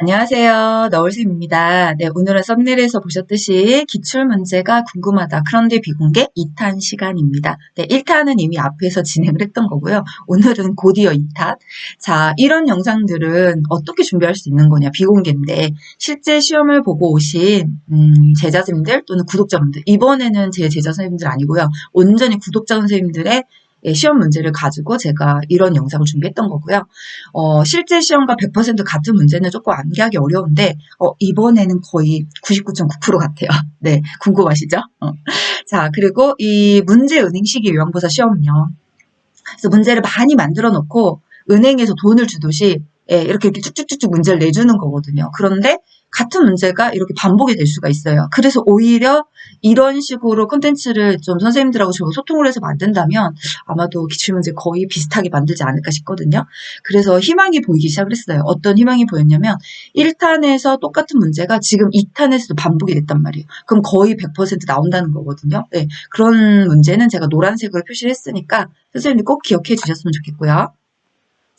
안녕하세요. 너울쌤입니다. 네, 오늘은 썸네일에서 보셨듯이 기출문제가 궁금하다. 그런데 비공개 2탄 시간입니다. 네, 1탄은 이미 앞에서 진행을 했던 거고요. 오늘은 곧이어 2탄. 자, 이런 영상들은 어떻게 준비할 수 있는 거냐? 비공개인데 실제 시험을 보고 오신 제자 선생님들 또는 구독자분들, 이번에는 제 제자 선생님들 아니고요. 온전히 구독자 선생님들의 시험 문제를 가지고 제가 이런 영상을 준비했던 거고요. 실제 시험과 100% 같은 문제는 조금 암기하기 어려운데, 이번에는 거의 99.9% 같아요. 네, 궁금하시죠? 자, 그리고 이 문제은행식이 요양보사 시험은요. 그래서 문제를 많이 만들어 놓고 은행에서 돈을 주듯이 이렇게 쭉쭉쭉쭉 문제를 내주는 거거든요. 그런데 같은 문제가 이렇게 반복이 될 수가 있어요. 그래서 오히려 이런 식으로 콘텐츠를 좀 선생님들하고 좀 소통을 해서 만든다면 아마도 기출문제 거의 비슷하게 만들지 않을까 싶거든요. 그래서 희망이 보이기 시작을 했어요. 어떤 희망이 보였냐면 1탄에서 똑같은 문제가 지금 2탄에서도 반복이 됐단 말이에요. 그럼 거의 100% 나온다는 거거든요. 네, 그런 문제는 제가 노란색으로 표시를 했으니까 선생님들 꼭 기억해 주셨으면 좋겠고요.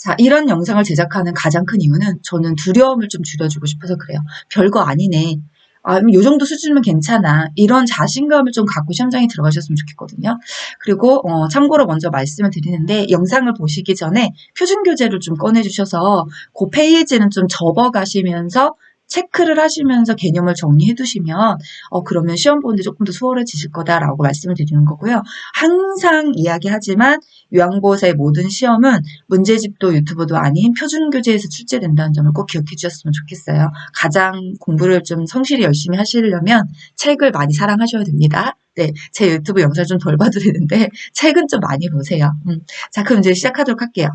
자, 이런 영상을 제작하는 가장 큰 이유는 저는 두려움을 좀 줄여주고 싶어서 그래요. 별거 아니네. 요 정도 수준이면 괜찮아. 이런 자신감을 좀 갖고 시험장에 들어가셨으면 좋겠거든요. 그리고 참고로 먼저 말씀을 드리는데 영상을 보시기 전에 표준교재를 좀 꺼내주셔서 그 페이지는 좀 접어가시면서 체크를 하시면서 개념을 정리해 두시면 그러면 시험 보는데 조금 더 수월해지실 거다라고 말씀을 드리는 거고요. 항상 이야기하지만 요양보호사의 모든 시험은 문제집도 유튜브도 아닌 표준교재에서 출제된다는 점을 꼭 기억해 주셨으면 좋겠어요. 가장 공부를 좀 성실히 열심히 하시려면 책을 많이 사랑하셔야 됩니다. 네, 제 유튜브 영상 좀 덜 봐도 되는데 책은 좀 많이 보세요. 자, 그럼 이제 시작하도록 할게요.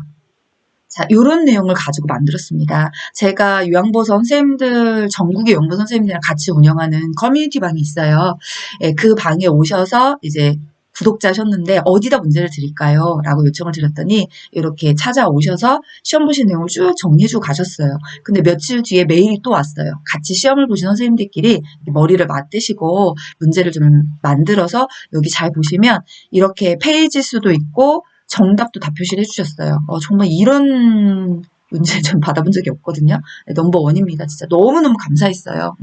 자, 요런 내용을 가지고 만들었습니다. 제가 요양보호 선생님들, 전국의 요양보호 선생님들이랑 같이 운영하는 커뮤니티 방이 있어요. 예, 그 방에 오셔서 이제 구독자셨는데 어디다 문제를 드릴까요? 라고 요청을 드렸더니 이렇게 찾아오셔서 시험 보신 내용을 쭉 정리해주고 가셨어요. 근데 며칠 뒤에 메일이 또 왔어요. 같이 시험을 보신 선생님들끼리 머리를 맞대시고 문제를 좀 만들어서 여기 잘 보시면 이렇게 페이지 수도 있고 정답도 다 표시를 해주셨어요. 정말 이런 문제 좀 받아본 적이 없거든요. 네, 넘버 원입니다. 진짜 너무너무 감사했어요.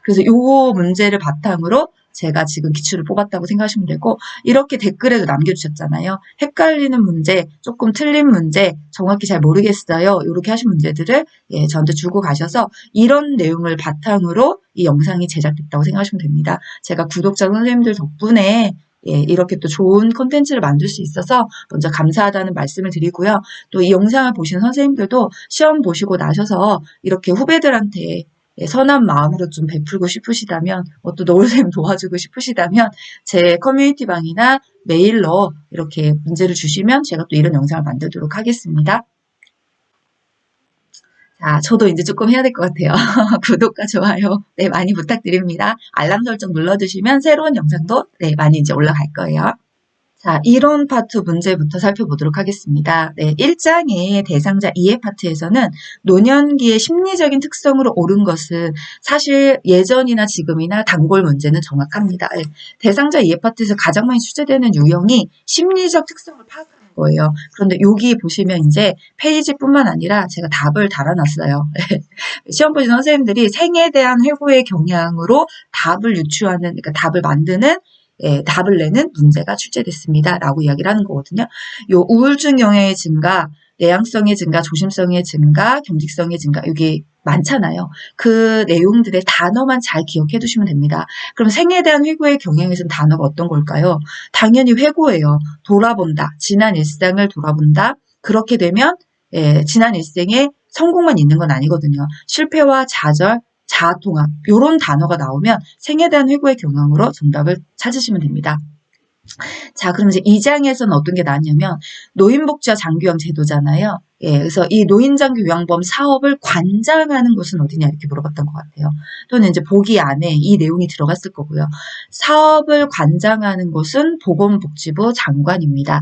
그래서 요 문제를 바탕으로 제가 지금 기출을 뽑았다고 생각하시면 되고, 이렇게 댓글에도 남겨주셨잖아요. 헷갈리는 문제, 조금 틀린 문제, 정확히 잘 모르겠어요. 이렇게 하신 문제들을 저한테 주고 가셔서 이런 내용을 바탕으로 이 영상이 제작됐다고 생각하시면 됩니다. 제가 구독자 선생님들 덕분에 이렇게 또 좋은 콘텐츠를 만들 수 있어서 먼저 감사하다는 말씀을 드리고요. 또 이 영상을 보시는 선생님들도 시험 보시고 나셔서 이렇게 후배들한테 선한 마음으로 좀 베풀고 싶으시다면, 또 노을쌤 도와주고 싶으시다면 제 커뮤니티방이나 메일로 이렇게 문제를 주시면 제가 또 이런 영상을 만들도록 하겠습니다. 자, 저도 이제 조금 해야 될 것 같아요. 구독과 좋아요, 네, 많이 부탁드립니다. 알람 설정 눌러주시면 새로운 영상도 네, 많이 이제 올라갈 거예요. 자, 이론 파트 문제부터 살펴보도록 하겠습니다. 네, 1장의 대상자 이해 파트에서는 노년기의 심리적인 특성으로 옳은 것은 사실 예전이나 지금이나 단골 문제는 정확합니다. 네, 대상자 이해 파트에서 가장 많이 출제되는 유형이 심리적 특성을 파악하는 거예요. 그런데 여기 보시면 이제 페이지뿐만 아니라 제가 답을 달아놨어요. 시험 보신 선생님들이 생에 대한 회고의 경향으로 답을 유추하는, 그러니까 답을 만드는 답을 내는 문제가 출제됐습니다. 라고 이야기를 하는 거거든요. 요 우울증 영향의 증가, 내향성의 증가, 조심성의 증가, 경직성의 증가, 이게 많잖아요. 그 내용들의 단어만 잘 기억해 두시면 됩니다. 그럼 생에 대한 회고의 경향에서는 단어가 어떤 걸까요? 당연히 회고예요. 돌아본다. 지난 일상을 돌아본다. 그렇게 되면 지난 일생에 성공만 있는 건 아니거든요. 실패와 좌절, 자아통합 이런 단어가 나오면 생에 대한 회고의 경향으로 정답을 찾으시면 됩니다. 자, 그럼 이제 2장에서는 어떤 게 나왔냐면 노인복지와 장교양 제도잖아요. 그래서 이 노인장교요양보험 사업을 관장하는 곳은 어디냐 이렇게 물어봤던 것 같아요. 또는 이제 보기 안에 이 내용이 들어갔을 거고요. 사업을 관장하는 곳은 보건복지부 장관입니다.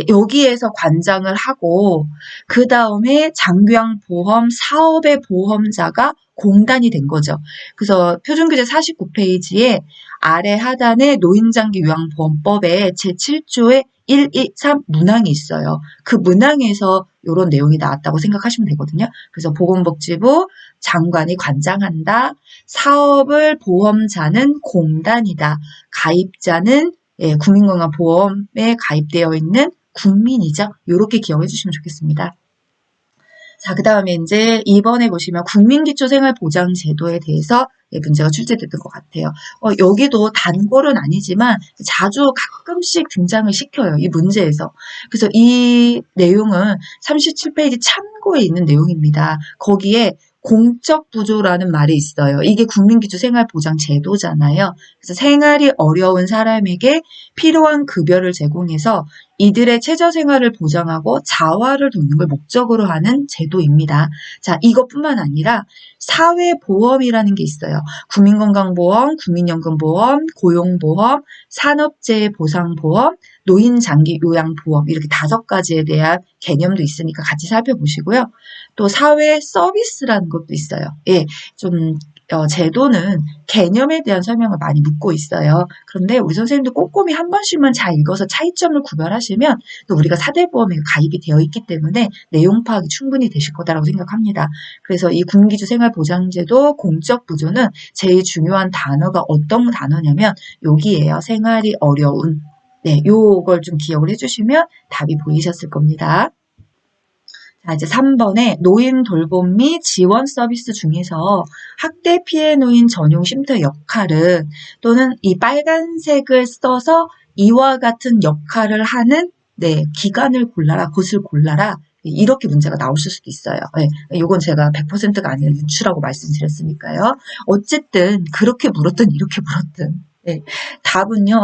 여기에서 관장을 하고 그 다음에 장교양보험 사업의 보험자가 공단이 된 거죠. 그래서 표준규제 49페이지에 아래 하단에 노인장기 요양보험법의 제7조의 1, 2, 3 문항이 있어요. 그 문항에서 이런 내용이 나왔다고 생각하시면 되거든요. 그래서 보건복지부 장관이 관장한다. 사업을 보험자는 공단이다. 가입자는 국민건강보험에 가입되어 있는 국민이죠. 이렇게 기억해 주시면 좋겠습니다. 자, 그 다음에 이제 이번에 보시면 국민기초생활보장제도에 대해서 문제가 출제됐던 것 같아요. 여기도 단골은 아니지만 자주 가끔씩 등장을 시켜요. 이 문제에서. 그래서 이 내용은 37페이지 참고에 있는 내용입니다. 거기에 공적 부조라는 말이 있어요. 이게 국민기초생활보장제도잖아요. 그래서 생활이 어려운 사람에게 필요한 급여를 제공해서 이들의 최저생활을 보장하고 자활을 돕는 걸 목적으로 하는 제도입니다. 자, 이것뿐만 아니라 사회보험이라는 게 있어요. 국민건강보험, 국민연금보험, 고용보험, 산업재해보상보험, 노인장기요양보험 이렇게 5가지에 대한 개념도 있으니까 같이 살펴보시고요. 또 사회서비스라는 것도 있어요. 예, 좀 제도는 개념에 대한 설명을 많이 묻고 있어요. 그런데 우리 선생님도 꼼꼼히 한 번씩만 잘 읽어서 차이점을 구별하시면 또 우리가 사대보험에 가입이 되어 있기 때문에 내용 파악이 충분히 되실 거다라고 생각합니다. 그래서 이 국민기초생활보장제도 공적 부조는 제일 중요한 단어가 어떤 단어냐면 여기에요. 생활이 어려운. 네, 요걸 좀 기억을 해주시면 답이 보이셨을 겁니다. 자, 이제 3번에 노인 돌봄 및 지원 서비스 중에서 학대 피해 노인 전용 쉼터 역할은 또는 이 빨간색을 써서 이와 같은 역할을 하는 기관을 골라라, 곳을 골라라. 이렇게 문제가 나오실 수도 있어요. 네, 이건 제가 100%가 아니라 유추라고 말씀드렸으니까요. 어쨌든 그렇게 물었든 이렇게 물었든 답은요,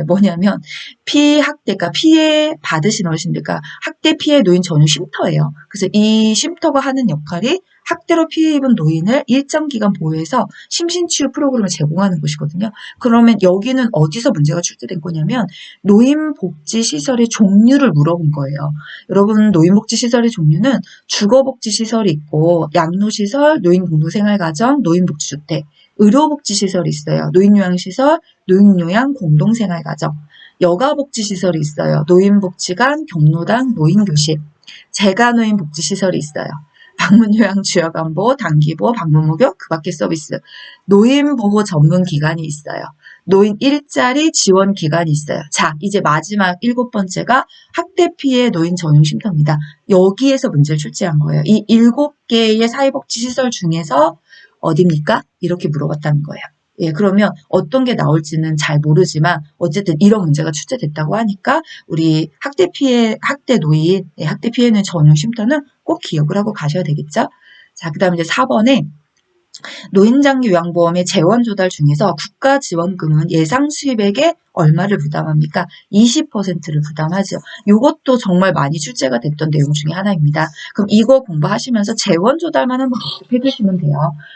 뭐냐면, 그러니까 피해 받으신 어르신들, 그러니까 학대 피해 노인 전용 쉼터예요. 그래서 이 쉼터가 하는 역할이 학대로 피해 입은 노인을 일정 기간 보호해서 심신치유 프로그램을 제공하는 곳이거든요. 그러면 여기는 어디서 문제가 출제된 거냐면, 노인복지시설의 종류를 물어본 거예요. 여러분, 노인복지시설의 종류는 주거복지시설이 있고, 양로시설, 노인공동생활가정, 노인복지주택, 의료복지시설이 있어요. 노인요양시설, 노인요양 공동생활가정, 여가복지시설이 있어요. 노인복지관, 경로당, 노인교실, 재가노인복지시설이 있어요. 방문요양 주여간보, 단기보, 방문목욕, 그 밖의 서비스, 노인보호 전문기관이 있어요. 노인 일자리 지원기관이 있어요. 자, 이제 마지막 7번째가 학대 피해 노인 전용 쉼터입니다. 여기에서 문제를 출제한 거예요. 이 7개의 사회복지시설 중에서 어디입니까? 이렇게 물어봤다는 거예요. 예, 그러면 어떤 게 나올지는 잘 모르지만 어쨌든 이런 문제가 출제됐다고 하니까 우리 학대 피해 노인, 학대 피해는 전용 쉼터는 꼭 기억을 하고 가셔야 되겠죠? 자, 그 다음에 이제 4번에 노인장기요양보험의 재원조달 중에서 국가지원금은 예상 수입액의 얼마를 부담합니까? 20%를 부담하죠. 이것도 정말 많이 출제가 됐던 내용 중에 하나입니다. 그럼 이거 공부하시면서 재원조달만 한번 복습해 두시면 돼요.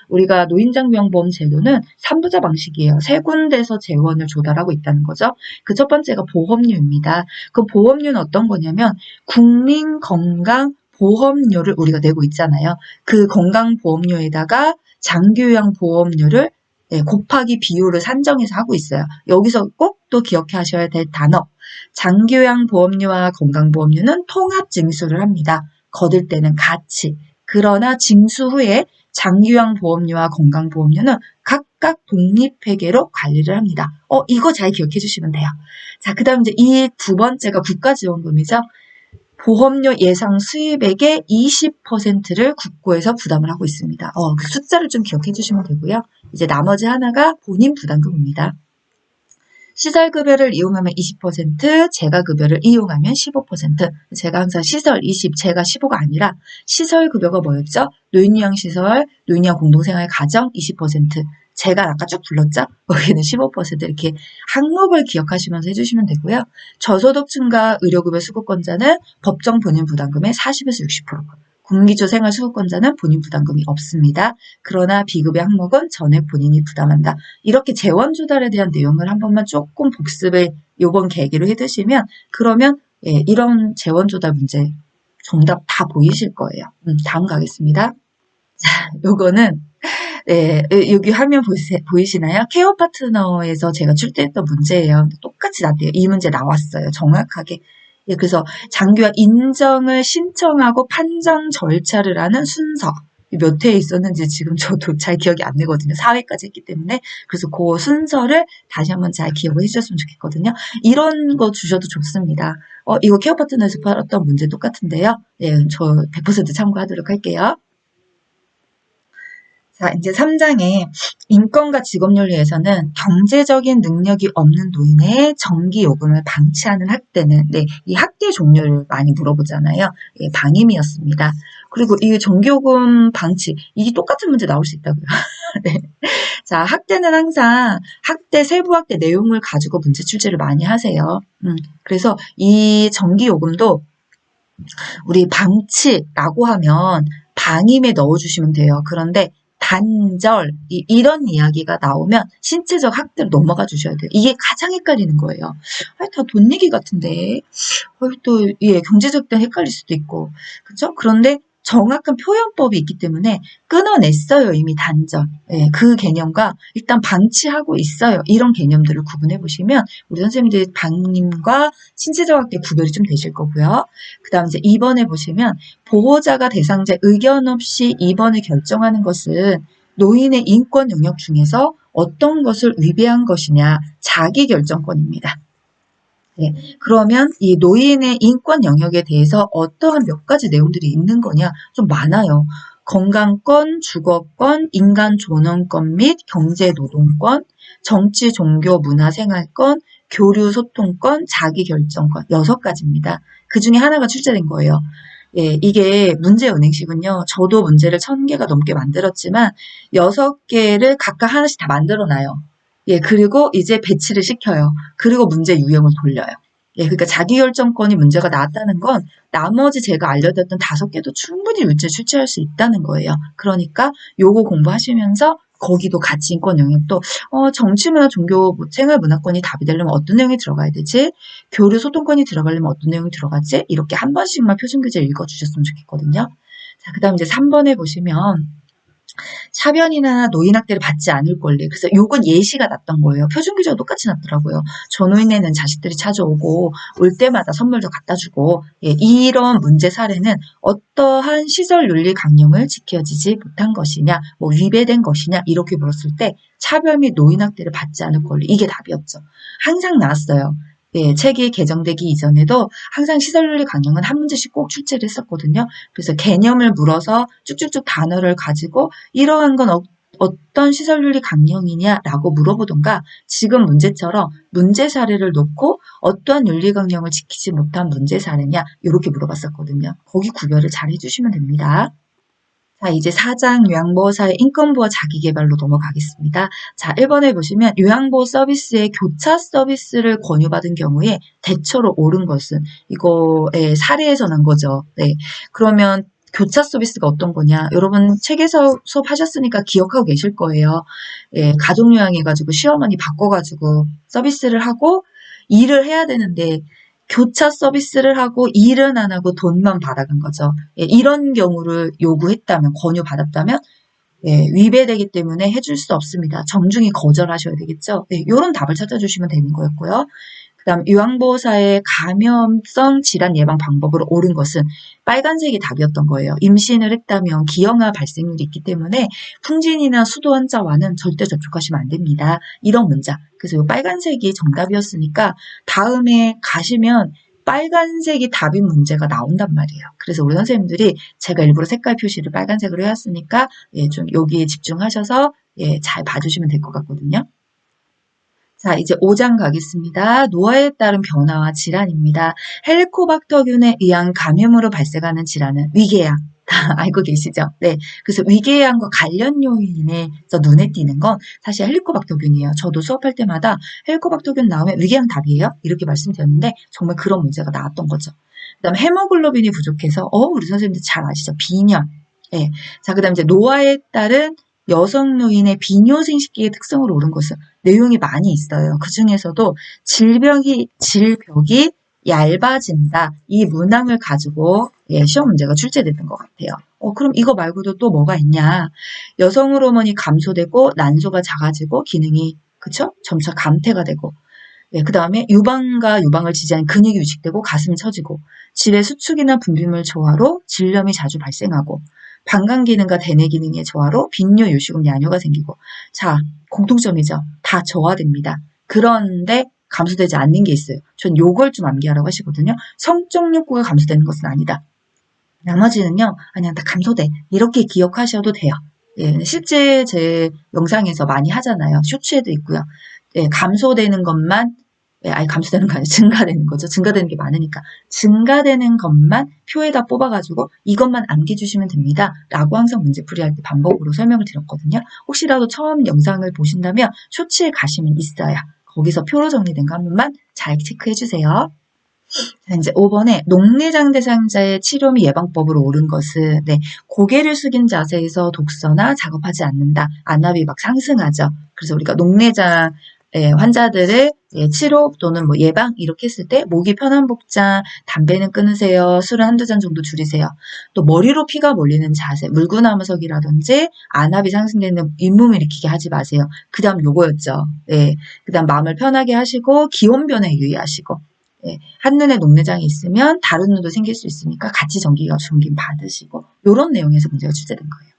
우리가 노인장기요양보험 제도는 3부자 방식이에요. 3군데서 재원을 조달하고 있다는 거죠. 그 첫 번째가 보험료입니다. 그 보험료는 어떤 거냐면 국민건강보험료를 우리가 내고 있잖아요. 그 건강보험료에다가 장기요양보험료를 곱하기 비율을 산정해서 하고 있어요. 여기서 꼭 또 기억해 하셔야 될 단어. 장기요양보험료와 건강보험료는 통합징수를 합니다. 거둘 때는 같이. 그러나 징수 후에 장기요양보험료와 건강보험료는 각각 독립회계로 관리를 합니다. 이거 잘 기억해 주시면 돼요. 자, 그 다음 이제 이 2번째가 국가지원금이죠. 보험료 예상 수입액의 20%를 국고에서 부담을 하고 있습니다. 그 숫자를 좀 기억해 주시면 되고요. 이제 나머지 하나가 본인 부담금입니다. 시설급여를 이용하면 20%, 재가급여를 이용하면 15%. 제가 항상 시설 20, 재가 15가 아니라 시설급여가 뭐였죠? 노인요양시설, 노인요양 공동생활 가정 20%, 제가 아까 쭉 불렀죠? 여기는 15% 이렇게 항목을 기억하시면서 해주시면 되고요. 저소득층과 의료급여 수급권자는 법정 본인 부담금의 40에서 60%, 국민기초생활수급권자는 본인 부담금이 없습니다. 그러나 비급여 항목은 전액 본인이 부담한다. 이렇게 재원조달에 대한 내용을 한 번만 조금 복습을 요번 계기로 해두시면 그러면 이런 재원조달 문제 정답 다 보이실 거예요. 다음 가겠습니다. 자, 요거는 네, 여기 화면 보이시나요? 케어 파트너에서 제가 출제했던 문제예요. 똑같이 나왔대요. 이 문제 나왔어요. 정확하게. 예, 그래서 장기화 인정을 신청하고 판정 절차를 하는 순서. 몇 회에 있었는지 지금 저도 잘 기억이 안 나거든요. 4회까지 했기 때문에. 그래서 그 순서를 다시 한번 잘 기억을 해주셨으면 좋겠거든요. 이런 거 주셔도 좋습니다. 이거 케어 파트너에서 팔았던 문제 똑같은데요. 예, 저 100% 참고하도록 할게요. 자, 이제 3장에 인권과 직업윤리에서는 경제적인 능력이 없는 노인의 정기요금을 방치하는 학대는, 네, 이 학대 종류를 많이 물어보잖아요. 예, 방임이었습니다. 그리고 이 정기요금 방치, 이게 똑같은 문제 나올 수 있다고요. 네. 자, 학대는 항상 세부 학대 내용을 가지고 문제 출제를 많이 하세요. 그래서 이 정기요금도 우리 방치라고 하면 방임에 넣어주시면 돼요. 그런데 단절 이런 이야기가 나오면 신체적 학대로 넘어가 주셔야 돼요. 이게 가장 헷갈리는 거예요. 다 돈 얘기 같은데 또 예, 경제적 때 헷갈릴 수도 있고 그렇죠? 그런데 정확한 표현법이 있기 때문에 끊어냈어요. 이미 단절. 예, 그 개념과 일단 방치하고 있어요. 이런 개념들을 구분해 보시면 우리 선생님들이 방임과 신체적 학대 구별이 좀 되실 거고요. 그 다음 이제 2번에 보시면 보호자가 대상자의 의견 없이 입원을 결정하는 것은 노인의 인권 영역 중에서 어떤 것을 위배한 것이냐 자기결정권입니다. 네, 그러면 이 노인의 인권 영역에 대해서 어떠한 몇 가지 내용들이 있는 거냐 좀 많아요. 건강권, 주거권, 인간 존엄권 및 경제노동권, 정치, 종교, 문화, 생활권, 교류, 소통권, 자기결정권 6가지입니다. 그 중에 하나가 출제된 거예요. 예, 이게 문제은행식은요. 저도 문제를 1000개가 넘게 만들었지만 6개를 각각 하나씩 다 만들어놔요. 예, 그리고 이제 배치를 시켜요. 그리고 문제 유형을 돌려요. 예, 그러니까 자기결정권이 문제가 나왔다는 건 나머지 제가 알려드렸던 5개도 충분히 문제 출제할 수 있다는 거예요. 그러니까 요거 공부하시면서 거기도 가치 인권 영역도 정치 문화 종교 생활 문화권이 답이 되려면 어떤 내용이 들어가야 되지? 교류 소통권이 들어가려면 어떤 내용이 들어가지? 이렇게 한 번씩만 표준 교재 읽어주셨으면 좋겠거든요. 자, 그다음 이제 3번에 보시면 차별이나 노인학대를 받지 않을 권리. 그래서 요건 예시가 났던 거예요. 표준규제가 똑같이 났더라고요. 전노인네는 자식들이 찾아오고 올 때마다 선물도 갖다 주고 예, 이런 문제 사례는 어떠한 시설 윤리 강령을 지켜지지 못한 것이냐 뭐 위배된 것이냐 이렇게 물었을 때 차별 및 노인학대를 받지 않을 권리 이게 답이었죠. 항상 나왔어요. 예, 책이 개정되기 이전에도 항상 시설윤리 강령은 한 문제씩 꼭 출제를 했었거든요. 그래서 개념을 물어서 쭉쭉쭉 단어를 가지고 이러한 건 어떤 시설윤리 강령이냐라고 물어보던가 지금 문제처럼 문제 사례를 놓고 어떠한 윤리 강령을 지키지 못한 문제 사례냐 이렇게 물어봤었거든요. 거기 구별을 잘 해주시면 됩니다. 자, 이제 4장 요양보호사의 인권보호 자기개발로 넘어가겠습니다. 자, 1번에 보시면 요양보호 서비스의 교차 서비스를 권유받은 경우에 대처로 옳은 것은 이거의 사례에서 난 거죠. 네. 그러면 교차 서비스가 어떤 거냐? 여러분 책에서 수업하셨으니까 기억하고 계실 거예요. 예, 가족요양해가지고 시어머니 바꿔가지고 서비스를 하고 일을 해야 되는데 교차 서비스를 하고 일은 안 하고 돈만 받아간 거죠. 예, 이런 경우를 요구했다면, 권유받았다면 예, 위배되기 때문에 해줄 수 없습니다. 정중히 거절하셔야 되겠죠. 예, 이런 답을 찾아주시면 되는 거였고요. 그 다음 요양보호사의 감염성 질환 예방 방법으로 옳은 것은 빨간색이 답이었던 거예요. 임신을 했다면 기형아 발생률이 있기 때문에 풍진이나 수도 환자와는 절대 접촉하시면 안 됩니다. 이런 문자. 그래서 이 빨간색이 정답이었으니까 다음에 가시면 빨간색이 답인 문제가 나온단 말이에요. 그래서 우리 선생님들이 제가 일부러 색깔 표시를 빨간색으로 해왔으니까 예, 좀 여기에 집중하셔서 예, 잘 봐주시면 될 것 같거든요. 자, 이제 5장 가겠습니다. 노화에 따른 변화와 질환입니다. 헬리코박터균에 의한 감염으로 발생하는 질환은 위궤양. 다 알고 계시죠? 네. 그래서 위궤양과 관련 요인에 눈에 띄는 건 사실 헬리코박터균이에요. 저도 수업할 때마다 헬리코박터균 나오면 위궤양 답이에요. 이렇게 말씀드렸는데 정말 그런 문제가 나왔던 거죠. 그다음 헤모글로빈이 부족해서 우리 선생님들 잘 아시죠? 빈혈. 예. 자, 그다음 이제 노화에 따른 여성 노인의 비뇨생식기의 특성으로 옳은 것은 내용이 많이 있어요. 그 중에서도 질벽이 얇아진다. 이 문항을 가지고 예, 시험 문제가 출제됐던 것 같아요. 그럼 이거 말고도 또 뭐가 있냐? 여성 호르몬이 감소되고 난소가 작아지고 기능이 그쵸? 점차 감퇴가 되고 그 다음에 유방과 유방을 지지하는 근육이 위축되고 가슴이 처지고 질의 수축이나 분비물 저하로 질염이 자주 발생하고 방광 기능과 대뇌 기능의 저하로 빈뇨, 요실금, 야뇨가 생기고 자, 공통점이죠. 다 저하됩니다. 그런데 감소되지 않는 게 있어요. 전 요걸 좀 암기하라고 하시거든요. 성적 욕구가 감소되는 것은 아니다. 나머지는요, 그냥 다 감소돼. 이렇게 기억하셔도 돼요. 예, 실제 제 영상에서 많이 하잖아요. 쇼츠에도 있고요. 예, 감소되는 것만, 예, 아니, 감소되는 거 아니에요. 증가되는 거죠. 증가되는 게 많으니까. 증가되는 것만 표에다 뽑아가지고 이것만 암기해주시면 됩니다. 라고 항상 문제풀이할 때 반복으로 설명을 드렸거든요. 혹시라도 처음 영상을 보신다면 쇼츠에 가시면 있어요. 거기서 표로 정리된 거 한 번만 잘 체크해주세요. 자, 이제 5번에 녹내장 대상자의 치료 및 예방법으로 옳은 것은 네, 고개를 숙인 자세에서 독서나 작업하지 않는다. 안압이 막 상승하죠. 그래서 우리가 녹내장 환자들을 치료 또는 뭐 예방 이렇게 했을 때 목이 편한 복장, 담배는 끊으세요. 술은 한두 잔 정도 줄이세요. 또 머리로 피가 몰리는 자세, 물구나무석이라든지 안압이 상승되는 잇몸 일으키게 하지 마세요. 그 다음 요거였죠. 예, 그 다음 마음을 편하게 하시고 기온 변화에 유의하시고 예, 한눈에 녹내장이 있으면 다른 눈도 생길 수 있으니까 같이 전기가 중긴 받으시고 이런 내용에서 문제가 출제된 거예요.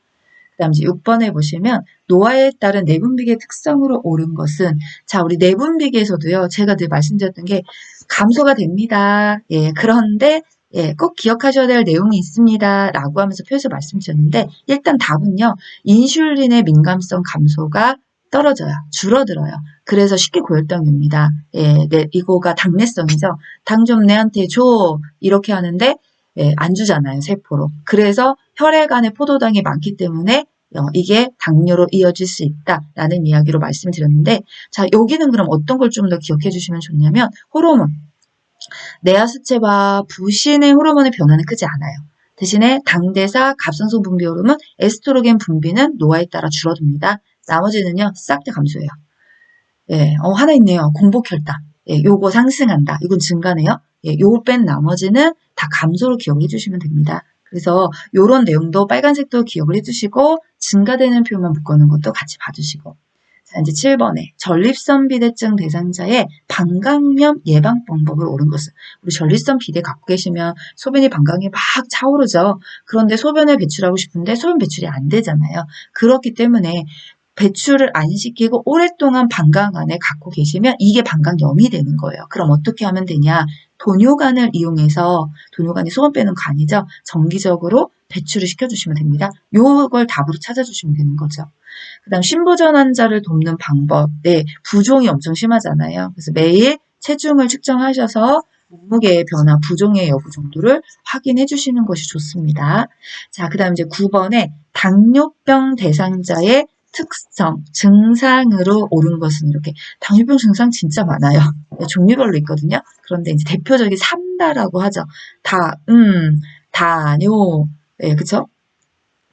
그 다음 이제 6번에 보시면 노화에 따른 내분비계 특성으로 옳은 것은 자 우리 내분비계에서도요 제가 늘 말씀드렸던 게 감소가 됩니다. 예, 그런데 예, 꼭 기억하셔야 될 내용이 있습니다. 라고 하면서 표에서 말씀드렸는데 일단 답은요. 인슐린의 민감성 감소가 떨어져요. 줄어들어요. 그래서 쉽게 고혈당이 옵니다. 예, 네, 이거가 당내성이죠. 당 좀 내한테 줘. 이렇게 하는데 예, 안 주잖아요. 세포로. 그래서 혈액 안에 포도당이 많기 때문에 이게 당뇨로 이어질 수 있다라는 이야기로 말씀드렸는데 자 여기는 그럼 어떤 걸 좀 더 기억해 주시면 좋냐면 호르몬. 내하수체와 부신의 호르몬의 변화는 크지 않아요. 대신에 당대사, 갑상선 분비 호르몬, 에스트로겐 분비는 노화에 따라 줄어듭니다. 나머지는요, 싹 다 감소해요. 예, 하나 있네요. 공복혈당. 예, 요거 상승한다. 이건 증가네요. 예, 요걸 뺀 나머지는 다 감소로 기억을 해주시면 됩니다. 그래서 요런 내용도 빨간색도 기억을 해주시고 증가되는 표만 묶어놓은 것도 같이 봐주시고 자, 이제 7번에 전립선 비대증 대상자의 방광염 예방 방법을 옳은 것은 우리 전립선 비대 갖고 계시면 소변이 방광이 막 차오르죠. 그런데 소변을 배출하고 싶은데 소변 배출이 안 되잖아요. 그렇기 때문에 배출을 안 시키고 오랫동안 방광 안에 갖고 계시면 이게 방광염이 되는 거예요. 그럼 어떻게 하면 되냐? 도뇨관을 이용해서 도뇨관이 소변 빼는 관이죠. 정기적으로 배출을 시켜주시면 됩니다. 요걸 답으로 찾아주시면 되는 거죠. 그 다음 신부전 환자를 돕는 방법. 네, 부종이 엄청 심하잖아요. 그래서 매일 체중을 측정하셔서 몸무게의 변화, 부종의 여부 정도를 확인해 주시는 것이 좋습니다. 자, 그 다음 이제 9번에 당뇨병 대상자의 특성, 증상으로 옳은 것은 이렇게 당뇨병 증상 진짜 많아요. 종류별로 있거든요. 그런데 이제 대표적인 3다라고 하죠. 다뇨, 예, 그쵸?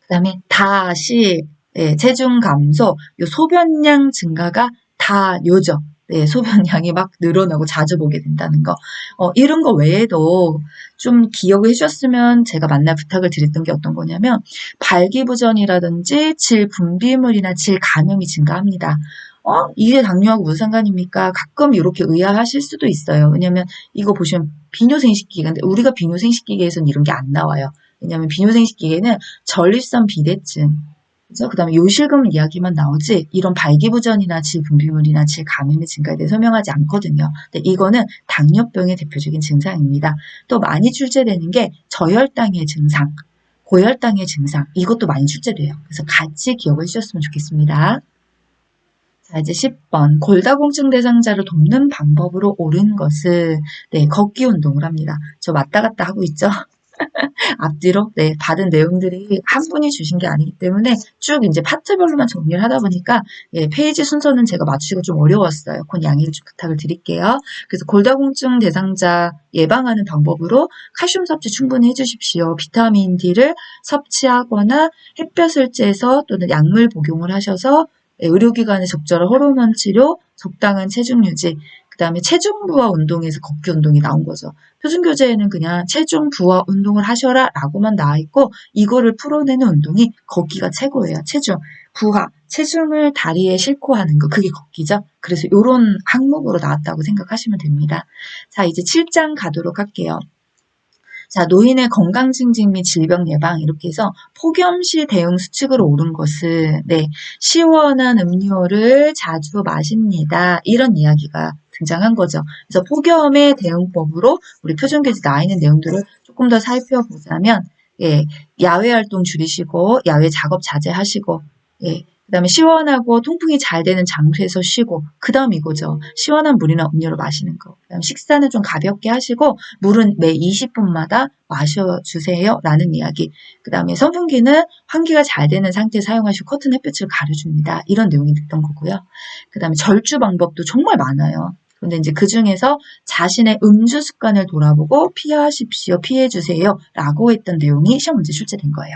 그 다음에 다시, 예, 체중 감소, 요 소변량 증가가 다뇨죠. 네, 소변량이 막 늘어나고 자주 보게 된다는 거. 이런 거 외에도 좀 기억을 해주셨으면 제가 만날 부탁을 드렸던 게 어떤 거냐면, 발기부전이라든지 질 분비물이나 질 감염이 증가합니다. 이게 당뇨하고 무슨 상관입니까? 가끔 이렇게 의아하실 수도 있어요. 왜냐면 이거 보시면 비뇨생식기계인데 우리가 비뇨생식기계에서는 이런 게 안 나와요. 왜냐면 비뇨생식기계는 전립선 비대증, 그죠? 그 다음에 요실금 이야기만 나오지 이런 발기부전이나 질 분비물이나 질 감염의 증가에 대해 설명하지 않거든요. 근데 이거는 당뇨병의 대표적인 증상입니다. 또 많이 출제되는 게 저혈당의 증상, 고혈당의 증상 이것도 많이 출제돼요. 그래서 같이 기억을 해주셨으면 좋겠습니다. 자, 이제 10번. 골다공증 대상자를 돕는 방법으로 옳은 것은, 네, 걷기 운동을 합니다. 저 왔다 갔다 하고 있죠? 앞뒤로, 네, 받은 내용들이 한 분이 주신 게 아니기 때문에 쭉 이제 파트별로만 정리를 하다 보니까, 예, 페이지 순서는 제가 맞추기가 좀 어려웠어요. 그건 양해를 좀 부탁을 드릴게요. 그래서 골다공증 대상자 예방하는 방법으로 칼슘 섭취 충분히 해주십시오. 비타민 D를 섭취하거나 햇볕을 쬐서 또는 약물 복용을 하셔서 의료기관에 적절한 호르몬 치료, 적당한 체중 유지, 그 다음에 체중 부하 운동에서 걷기 운동이 나온 거죠. 표준교재에는 그냥 체중 부하 운동을 하셔라 라고만 나와 있고 이거를 풀어내는 운동이 걷기가 최고예요. 체중 부하, 체중을 다리에 싣고 하는 거 그게 걷기죠. 그래서 이런 항목으로 나왔다고 생각하시면 됩니다. 자, 이제 7장 가도록 할게요. 자, 노인의 건강 증진 및 질병 예방 이렇게 해서 폭염 시 대응 수칙으로 옳은 것은 네, 시원한 음료를 자주 마십니다. 이런 이야기가 등장한 거죠. 그래서 폭염의 대응법으로 우리 표준교재 나와 있는 내용들을 조금 더 살펴보자면 예, 야외 활동 줄이시고 야외 작업 자제하시고 예, 그다음에 시원하고 통풍이 잘 되는 장소에서 쉬고 그다음 이거죠. 시원한 물이나 음료를 마시는 거. 그다음 식사는 좀 가볍게 하시고 물은 매 20분마다 마셔주세요. 라는 이야기. 그다음에 선풍기는 환기가 잘 되는 상태에 사용하시고 커튼 햇볕을 가려줍니다. 이런 내용이 있던 거고요. 그다음에 절주 방법도 정말 많아요. 근데 이제 그 중에서 자신의 음주 습관을 돌아보고 피하십시오, 피해주세요. 라고 했던 내용이 시험 문제 출제된 거예요.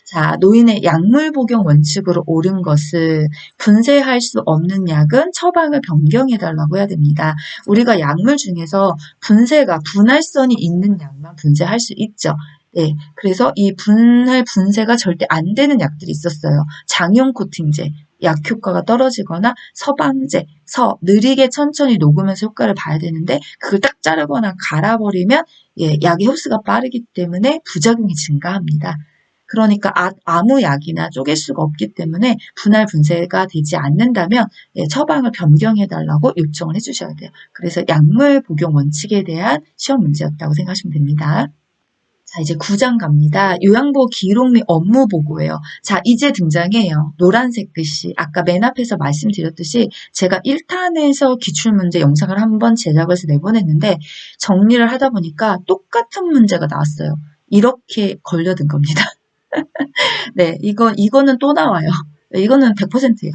자, 노인의 약물 복용 원칙으로 옳은 것은 분쇄할 수 없는 약은 처방을 변경해달라고 해야 됩니다. 우리가 약물 중에서 분할선이 있는 약만 분쇄할 수 있죠. 네, 그래서 이 분쇄가 절대 안 되는 약들이 있었어요. 장염 코팅제, 약 효과가 떨어지거나 서방제, 느리게 천천히 녹으면서 효과를 봐야 되는데 그걸 딱 자르거나 갈아버리면 예, 약의 흡수가 빠르기 때문에 부작용이 증가합니다. 그러니까 아무 약이나 쪼갤 수가 없기 때문에 분할분쇄가 되지 않는다면 예, 처방을 변경해달라고 요청을 해주셔야 돼요. 그래서 약물 복용 원칙에 대한 시험 문제였다고 생각하시면 됩니다. 자, 이제 9장 갑니다. 요양보호 기록 및 업무 보고예요. 자, 이제 등장해요. 노란색 글씨. 아까 맨 앞에서 말씀드렸듯이 제가 1탄에서 기출문제 영상을 한번 제작을 해서 내보냈는데 정리를 하다 보니까 똑같은 문제가 나왔어요. 이렇게 걸려든 겁니다. 네, 이거는 또 나와요. 이거는 100%예요.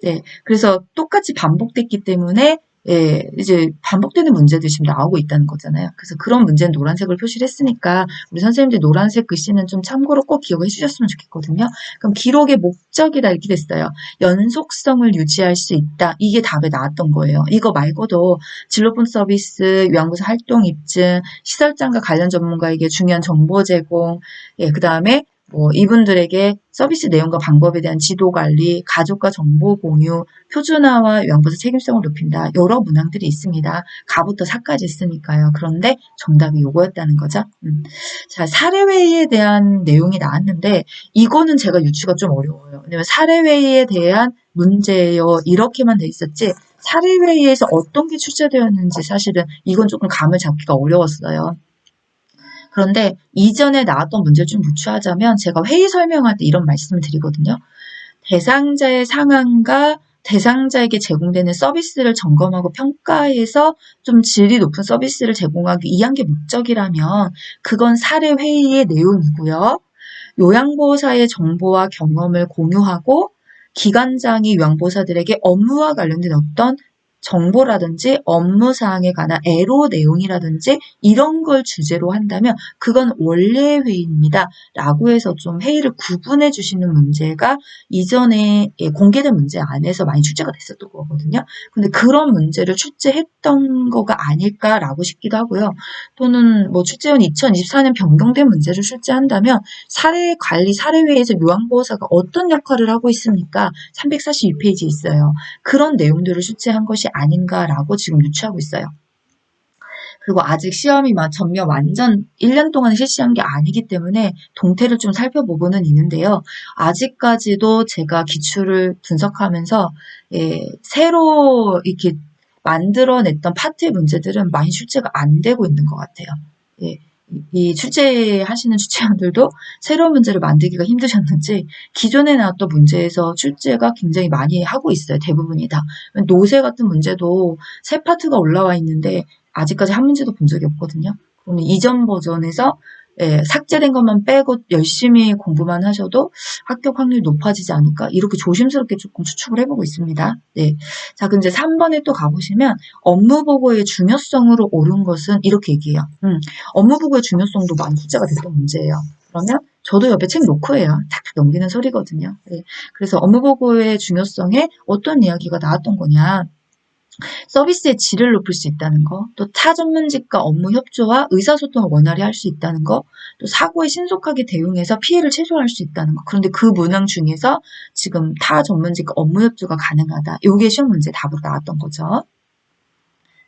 네, 그래서 똑같이 반복됐기 때문에 예, 이제 반복되는 문제들이 지금 나오고 있다는 거잖아요. 그래서 그런 문제는 노란색을 표시를 했으니까 우리 선생님들 노란색 글씨는 좀 참고로 꼭 기억해 주셨으면 좋겠거든요. 그럼 기록의 목적이다 이렇게 됐어요. 연속성을 유지할 수 있다. 이게 답에 나왔던 거예요. 이거 말고도 진로폰 서비스, 요양보호사 활동 입증, 시설장과 관련 전문가에게 중요한 정보 제공, 예, 그 다음에 뭐 이분들에게 서비스 내용과 방법에 대한 지도 관리, 가족과 정보 공유, 표준화와 요양보호사 책임성을 높인다. 여러 문항들이 있습니다. 가부터 사까지 있으니까요. 그런데 정답이 요거였다는 거죠. 자, 사례회의에 대한 내용이 나왔는데 이거는 제가 유추가 좀 어려워요. 왜냐면 사례회의에 대한 문제예요. 이렇게만 돼 있었지 사례회의에서 어떤 게 출제되었는지 사실은 이건 조금 감을 잡기가 어려웠어요. 그런데 이전에 나왔던 문제를 좀 유추하자면 제가 회의 설명할 때 이런 말씀을 드리거든요. 대상자의 상황과 대상자에게 제공되는 서비스를 점검하고 평가해서 좀 질이 높은 서비스를 제공하기 위한 게 목적이라면 그건 사례 회의의 내용이고요. 요양보호사의 정보와 경험을 공유하고 기관장이 요양보호사들에게 업무와 관련된 어떤 정보라든지 업무사항에 관한 애로 내용이라든지 이런 걸 주제로 한다면 그건 원래 회의입니다. 라고 해서 좀 회의를 구분해 주시는 문제가 이전에 공개된 문제 안에서 많이 출제가 됐었던 거거든요. 근데 그런 문제를 출제했던 거가 아닐까라고 싶기도 하고요. 또는 뭐 출제원 2024년 변경된 문제를 출제한다면 사례관리 사례회의에서 요양보호사가 어떤 역할을 하고 있습니까? 342페이지에 있어요. 그런 내용들을 출제한 것이 아닌가라고 지금 유추하고 있어요. 그리고 아직 시험이 막 전면 완전 1년 동안 실시한 게 아니기 때문에 동태를 좀 살펴보고는 있는데요. 아직까지도 제가 기출을 분석하면서 새로 이렇게 만들어냈던 파트의 문제들은 많이 출제가 안 되고 있는 것 같아요. 예. 이 출제하시는 출제원들도 새로운 문제를 만들기가 힘드셨는지 기존에 나왔던 문제에서 출제가 굉장히 많이 하고 있어요. 대부분이 다. 노세 같은 문제도 새 파트가 올라와 있는데 아직까지 한 문제도 본 적이 없거든요. 그러면 이전 버전에서 삭제된 것만 빼고 열심히 공부만 하셔도 합격 확률이 높아지지 않을까? 이렇게 조심스럽게 조금 추측을 해보고 있습니다. 네. 자, 그럼 이제 3번에 또 가보시면 업무 보고의 중요성으로 옳은 것은 이렇게 얘기해요. 업무 보고의 중요성도 많이 출제가 됐던 문제예요. 그러면 저도 옆에 책 놓고 해요. 탁탁 넘기는 소리거든요. 네. 그래서 업무 보고의 중요성에 어떤 이야기가 나왔던 거냐. 서비스의 질을 높일 수 있다는 거, 또 타 전문직과 업무 협조와 의사소통을 원활히 할 수 있다는 거, 또 사고에 신속하게 대응해서 피해를 최소화할 수 있다는 거. 그런데 그 문항 중에서 지금 타 전문직과 업무 협조가 가능하다. 요게 시험 문제 답으로 나왔던 거죠.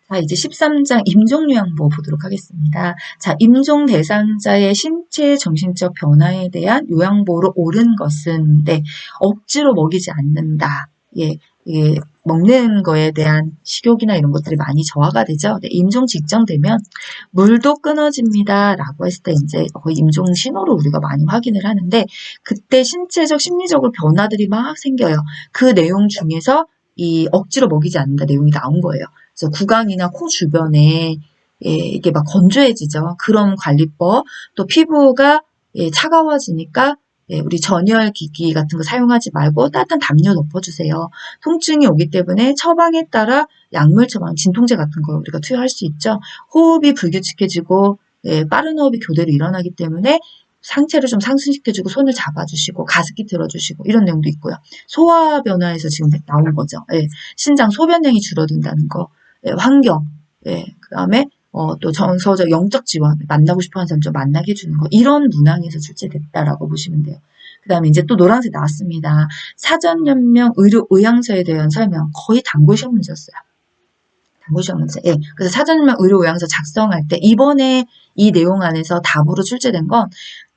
자, 이제 13장 임종요양보 보도록 하겠습니다. 자, 임종 대상자의 신체 정신적 변화에 대한 요양보로 옳은 것은, 네, 억지로 먹이지 않는다. 예, 예, 먹는 거에 대한 식욕이나 이런 것들이 많이 저하가 되죠. 네, 임종 직전 되면 물도 끊어집니다. 라고 했을 때 이제 거의 임종 신호로 우리가 많이 확인을 하는데, 그때 신체적, 심리적으로 변화들이 막 생겨요. 그 내용 중에서 이 억지로 먹이지 않는다 내용이 나온 거예요. 그래서 구강이나 코 주변에 이게 막 건조해지죠. 그런 관리법, 또 피부가 차가워지니까 우리 전열 기기 같은 거 사용하지 말고 따뜻한 담요 덮어주세요. 통증이 오기 때문에 처방에 따라 약물 처방, 진통제 같은 거 우리가 투여할 수 있죠. 호흡이 불규칙해지고 빠른 호흡이 교대로 일어나기 때문에 상체를 좀 상승시켜주고 손을 잡아주시고 가습기 들어주시고 이런 내용도 있고요. 소화 변화에서 지금 나온 거죠. 신장 소변량이 줄어든다는 거, 환경, 그다음에 또 정서적 영적 지원, 만나고 싶어하는 사람 좀 만나게 해주는 거 이런 문항에서 출제됐다라고 보시면 돼요. 그다음에 이제 또 노란색 나왔습니다. 사전연명 의료의향서에 대한 설명 거의 단골 시험 문제였어요. 단골 시험 문제. 그래서 사전연명 의료의향서 작성할 때 이번에 이 내용 안에서 답으로 출제된 건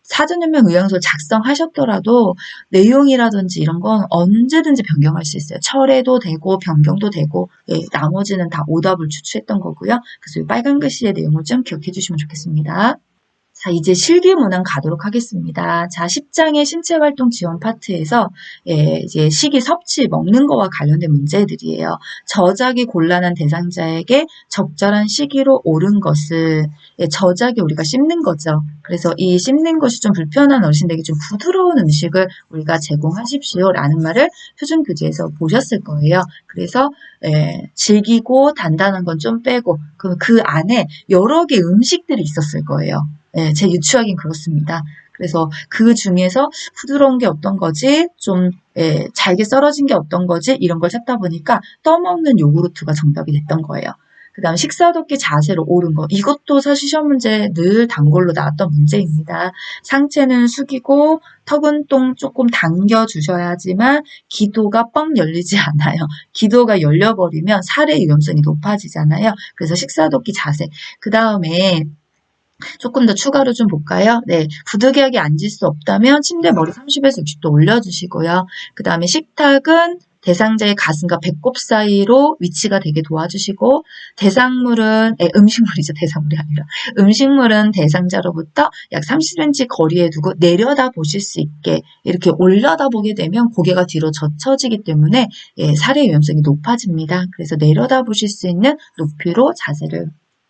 사전연명 의향서 작성하셨더라도 내용이라든지 이런 건 언제든지 변경할 수 있어요. 철회도 되고 변경도 되고 나머지는 다 오답을 추출했던 거고요. 그래서 이 빨간 글씨의 내용을 좀 기억해 주시면 좋겠습니다. 자, 이제 실기 문항 가도록 하겠습니다. 자, 10장의 신체활동 지원 파트에서 이제 식이 섭취, 먹는 거와 관련된 문제들이에요. 저작이 곤란한 대상자에게 적절한 시기로 옳은 것을 저작이 우리가 씹는 거죠. 그래서 이 씹는 것이 좀 불편한 어르신들에게 좀 부드러운 음식을 우리가 제공하십시오라는 말을 표준교재에서 보셨을 거예요. 그래서 질기고 단단한 건 좀 빼고 그 안에 여러 개 음식들이 있었을 거예요. 제 유추하긴 그렇습니다. 그래서 그 중에서 부드러운 게 어떤 거지, 좀 잘게 썰어진 게 어떤 거지 이런 걸 찾다 보니까 떠먹는 요구르트가 정답이 됐던 거예요. 그 다음 식사덮기 자세로 옳은 거. 이것도 사실 시험 문제 늘 단골로 나왔던 문제입니다. 상체는 숙이고 턱은 똥 조금 당겨주셔야지만 기도가 뻥 열리지 않아요. 기도가 열려버리면 살해 위험성이 높아지잖아요. 그래서 식사덮기 자세. 그 다음에 조금 더 추가로 좀 볼까요? 네, 부득이하게 앉을 수 없다면 침대 머리 30에서 60도 올려주시고요. 그 다음에 식탁은 대상자의 가슴과 배꼽 사이로 위치가 되게 도와주시고 대상물은 음식물이죠. 대상물이 아니라 음식물은 대상자로부터 약 30cm 거리에 두고 내려다 보실 수 있게 이렇게 올려다 보게 되면 고개가 뒤로 젖혀지기 때문에 살해 위험성이 높아집니다. 그래서 내려다 보실 수 있는 높이로 자세를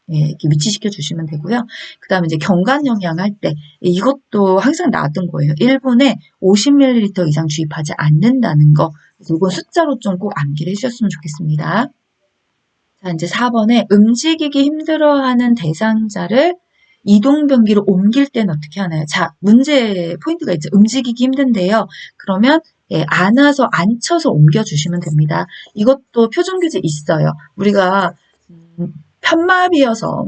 이렇게 위치시켜 주시면 되고요. 그 다음에 이제 경관 영양할 때 이것도 항상 나왔던 거예요. 1분에 50ml 이상 주입하지 않는다는 거. 그래서 이건 숫자로 좀 꼭 암기를 해주셨으면 좋겠습니다. 자, 이제 4번에 움직이기 힘들어하는 대상자를 이동변기로 옮길 때는 어떻게 하나요? 자, 문제 포인트가 있죠. 움직이기 힘든데요. 그러면 안아서 앉혀서 옮겨주시면 됩니다. 이것도 표준교재 있어요. 우리가 편마비여서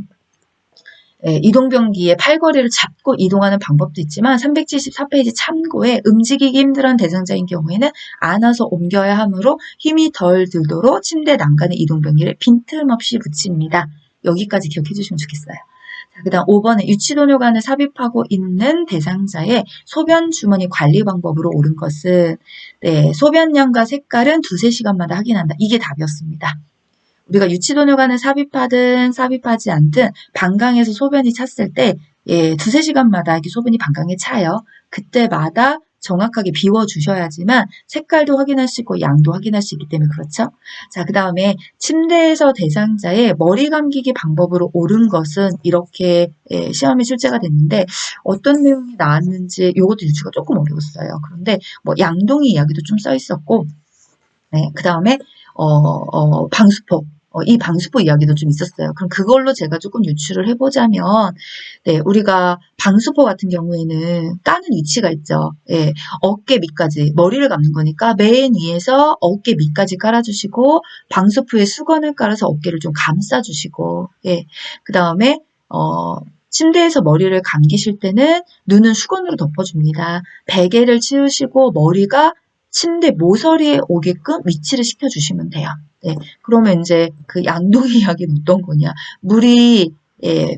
이동변기의 팔걸이를 잡고 이동하는 방법도 있지만 374페이지 참고에 움직이기 힘들어하는 대상자인 경우에는 안아서 옮겨야 하므로 힘이 덜 들도록 침대 난간에 이동변기를 빈틈없이 붙입니다. 여기까지 기억해 주시면 좋겠어요. 그 다음 5번에 유치도뇨관을 삽입하고 있는 대상자의 소변 주머니 관리 방법으로 옳은 것은 소변량과 색깔은 2-3시간마다 확인한다. 이게 답이었습니다. 우리가 유치도뇨관을 삽입하든 삽입하지 않든 방광에서 소변이 찼을 때 2-3시간마다 이렇게 소변이 방광에 차요. 그때마다 정확하게 비워주셔야지만 색깔도 확인할 수 있고 양도 확인할 수 있기 때문에 그렇죠. 자, 그 다음에 침대에서 대상자의 머리 감기기 방법으로 옳은 것은 이렇게 시험에 출제가 됐는데 어떤 내용이 나왔는지 이것도 유추가 조금 어려웠어요. 그런데 뭐 양동이 이야기도 좀 써 있었고 그 다음에 방수포 이 방수포 이야기도 좀 있었어요. 그럼 그걸로 제가 조금 유추를 해보자면, 네, 우리가 방수포 같은 경우에는 까는 위치가 있죠. 예, 어깨 밑까지 머리를 감는 거니까 맨 위에서 어깨 밑까지 깔아주시고 방수포에 수건을 깔아서 어깨를 좀 감싸주시고, 예, 그 다음에 침대에서 머리를 감기실 때는 눈은 수건으로 덮어줍니다. 베개를 치우시고 머리가 침대 모서리에 오게끔 위치를 시켜주시면 돼요. 네, 그러면 이제 그 양동이 이야기는 어떤 거냐? 물이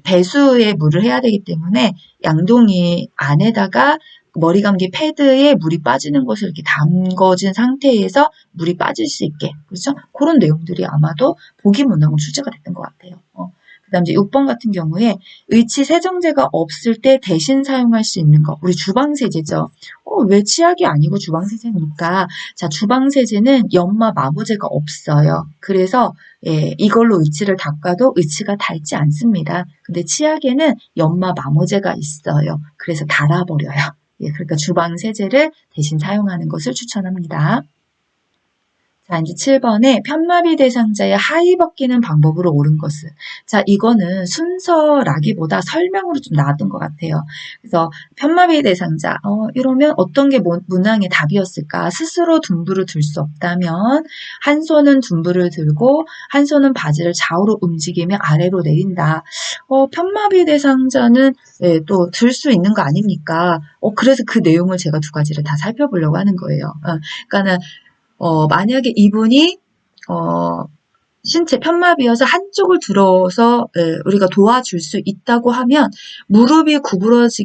배수에 물을 해야 되기 때문에 양동이 안에다가 머리 감기 패드에 물이 빠지는 것을 이렇게 담궈진 상태에서 물이 빠질 수 있게, 그렇죠? 그런 내용들이 아마도 보기 문항으로 출제가 됐던 것 같아요. 그다음 이제 6번 같은 경우에 의치 세정제가 없을 때 대신 사용할 수 있는 거, 우리 주방세제죠. 왜 치약이 아니고 주방세제입니까? 자, 주방세제는 연마 마모제가 없어요. 그래서 이걸로 의치를 닦아도 의치가 닳지 않습니다. 근데 치약에는 연마 마모제가 있어요. 그래서 닳아버려요. 그러니까 주방세제를 대신 사용하는 것을 추천합니다. 자, 이제 7번에 편마비 대상자의 하의 벗기는 방법으로 옳은 것은. 자, 이거는 순서라기보다 설명으로 좀 나왔던 것 같아요. 그래서 편마비 대상자, 이러면 어떤 게 문항의 답이었을까? 스스로 둔부를 들 수 없다면, 한 손은 둔부를 들고, 한 손은 바지를 좌우로 움직이며 아래로 내린다. 편마비 대상자는 또 들 수 있는 거 아닙니까? 그래서 그 내용을 제가 두 가지를 다 살펴보려고 하는 거예요. 그러니까는 만약에 이분이, 신체 편마비여서 한쪽을 들어서 우리가 도와줄 수 있다고 하면 무릎이 구부러질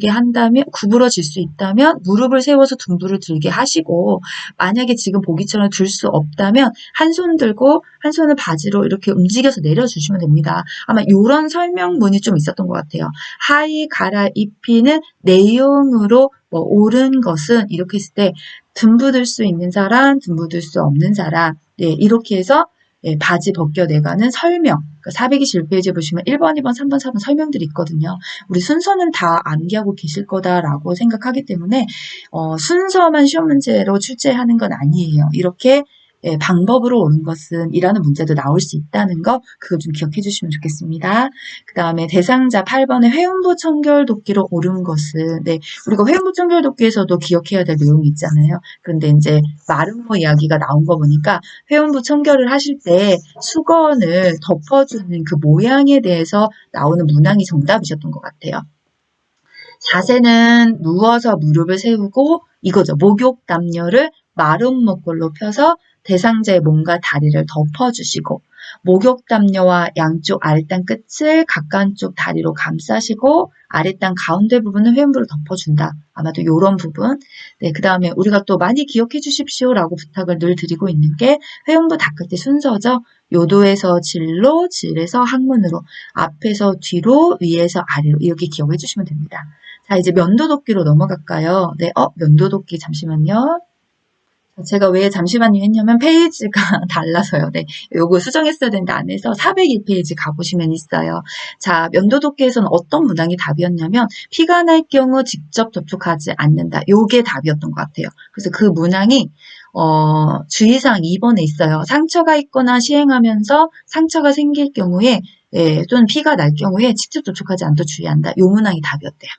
수 있다면 무릎을 세워서 둔부를 들게 하시고, 만약에 지금 보기처럼 들 수 없다면 한 손 들고 한 손을 바지로 이렇게 움직여서 내려주시면 됩니다. 아마 이런 설명문이 좀 있었던 것 같아요. 하의 갈아입히는 내용으로 옳은 것은 이렇게 했을 때 둔부 들 수 있는 사람, 둔부 들 수 없는 사람, 이렇게 해서 바지 벗겨내가는 설명. 그러니까 421페이지에 보시면 1번, 2번, 3번, 4번 설명들이 있거든요. 우리 순서는 다 암기하고 계실 거다라고 생각하기 때문에 순서만 시험 문제로 출제하는 건 아니에요. 이렇게 방법으로 옳은 것은 이라는 문제도 나올 수 있다는 거, 그거 좀 기억해 주시면 좋겠습니다. 그 다음에 대상자 8번에 회음부 청결 돕기로 옳은 것은, 우리가 회음부 청결 돕기에서도 기억해야 될 내용이 있잖아요. 그런데 이제 마름모 이야기가 나온 거 보니까 회음부 청결을 하실 때 수건을 덮어주는 그 모양에 대해서 나오는 문항이 정답이셨던 것 같아요. 자세는 누워서 무릎을 세우고 이거죠. 목욕 담요를 마른 목골로 펴서 대상자의 몸과 다리를 덮어주시고, 목욕 담요와 양쪽 아랫단 끝을 각간쪽 다리로 감싸시고 아랫단 가운데 부분은 회음부로 덮어준다. 아마도 이런 부분. 그 다음에 우리가 또 많이 기억해 주십시오라고 부탁을 늘 드리고 있는 게 회음부 닦을 때 순서죠. 요도에서 질로, 질에서 항문으로, 앞에서 뒤로, 위에서 아래로 이렇게 기억해 주시면 됩니다. 자, 이제 면도도끼로 넘어갈까요? 면도도끼 잠시만요. 제가 왜 잠시만요 했냐면 페이지가 달라서요. 요거 수정했어야 되는데 안 해서 401페이지 가보시면 있어요. 자, 면도도끼에서는 어떤 문항이 답이었냐면 피가 날 경우 직접 접촉하지 않는다. 요게 답이었던 것 같아요. 그래서 그 문항이 주의사항 2번에 있어요. 상처가 있거나 시행하면서 상처가 생길 경우에 또는 피가 날 경우에 직접 접촉하지 않도록 주의한다. 요 문항이 답이었대요.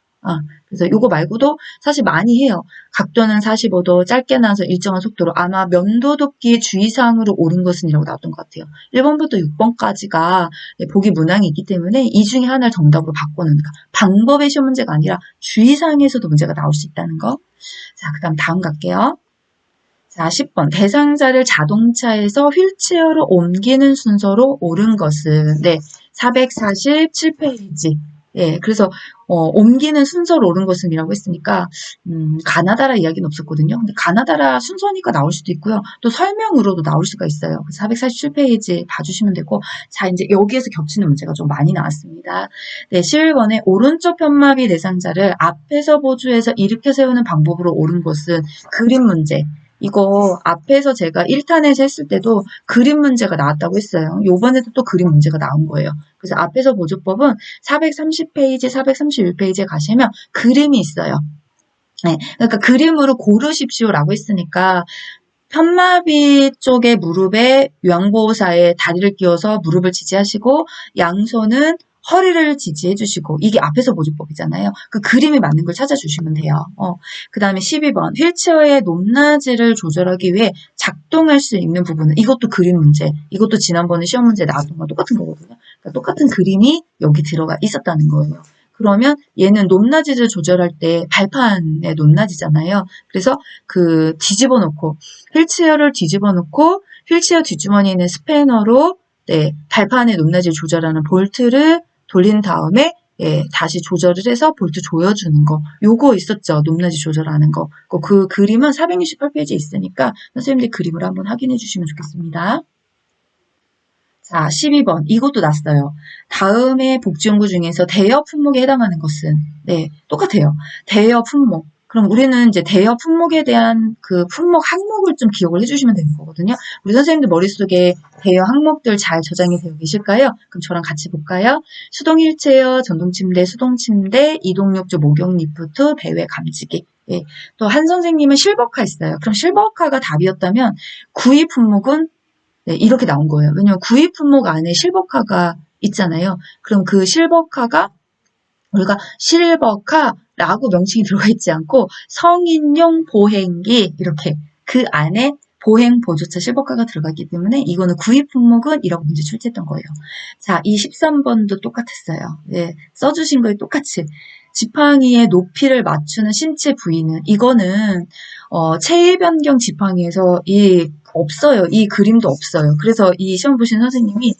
그래서 요거 말고도 사실 많이 해요. 각도는 45도, 짧게 나와서 일정한 속도로. 아마 면도도끼의 주의사항으로 옳은 것은 이라고 나왔던 것 같아요. 1번부터 6번까지가 보기 문항이 있기 때문에 이 중에 하나를 정답으로 바꾸는, 방법의 시험 문제가 아니라 주의사항에서도 문제가 나올 수 있다는 거. 자, 그 다음 갈게요. 자, 10번. 대상자를 자동차에서 휠체어로 옮기는 순서로 옳은 것은, 447페이지. 그래서 옮기는 순서로 옳은 것은이라고 했으니까 가나다라 이야기는 없었거든요. 근데 가나다라 순서니까 나올 수도 있고요. 또 설명으로도 나올 수가 있어요. 그래서 447페이지 봐주시면 되고, 자, 이제 여기에서 겹치는 문제가 좀 많이 나왔습니다. 11번에 오른쪽 편마비 대상자를 앞에서 보조해서 일으켜 세우는 방법으로 옳은 것은 그림 문제. 이거 앞에서 제가 1탄에서 했을 때도 그림 문제가 나왔다고 했어요. 요번에도 또 그림 문제가 나온 거예요. 그래서 앞에서 보조법은 430페이지, 431페이지에 가시면 그림이 있어요. 그러니까 그림으로 고르십시오라고 했으니까 현마비 쪽에 무릎에 요양보호사의 다리를 끼워서 무릎을 지지하시고 양손은 허리를 지지해 주시고 이게 앞에서 보조법이잖아요. 그 그림에 맞는 걸 찾아주시면 돼요. 그 다음에 12번 휠체어의 높낮이를 조절하기 위해 작동할 수 있는 부분은 이것도 그림 문제, 이것도 지난번에 시험 문제 나왔던 거랑 똑같은 거거든요. 그러니까 똑같은 그림이 여기 들어가 있었다는 거예요. 그러면 얘는 높낮이를 조절할 때 발판의 높낮이잖아요. 그래서 그 뒤집어 놓고 휠체어를 뒤집어 놓고 휠체어 뒷주머니에 있는 스패너로 발판의 높낮이를 조절하는 볼트를 돌린 다음에 다시 조절을 해서 볼트 조여주는 거. 요거 있었죠. 높낮이 조절하는 거. 그 그림은 468페이지에 있으니까 선생님들 그림을 한번 확인해 주시면 좋겠습니다. 자, 12번. 이것도 났어요. 다음의 복지용구 중에서 대여 품목에 해당하는 것은 똑같아요. 대여 품목. 그럼 우리는 이제 대여 품목에 대한 그 품목 항목을 좀 기억을 해주시면 되는 거거든요. 우리 선생님들 머릿속에 대여 항목들 잘 저장이 되어 계실까요? 그럼 저랑 같이 볼까요? 수동 휠체어, 전동 침대, 수동 침대, 이동욕조, 목욕 리프트, 배외 감지기. 또 한 선생님은 실버카 있어요. 그럼 실버카가 답이었다면 구입 품목은 이렇게 나온 거예요. 왜냐면 구입 품목 안에 실버카가 있잖아요. 그럼 그 실버카가 우리가 실버카라고 명칭이 들어가 있지 않고 성인용 보행기 이렇게 그 안에 보행 보조차 실버카가 들어가기 때문에 이거는 구입 품목은 이라고 문제 출제했던 거예요. 자, 이 13번도 똑같았어요. 써주신 거에 똑같이 지팡이의 높이를 맞추는 신체 부위는 이거는 체위 변경 지팡이에서 없어요. 이 그림도 없어요. 그래서 이 시험 보신 선생님이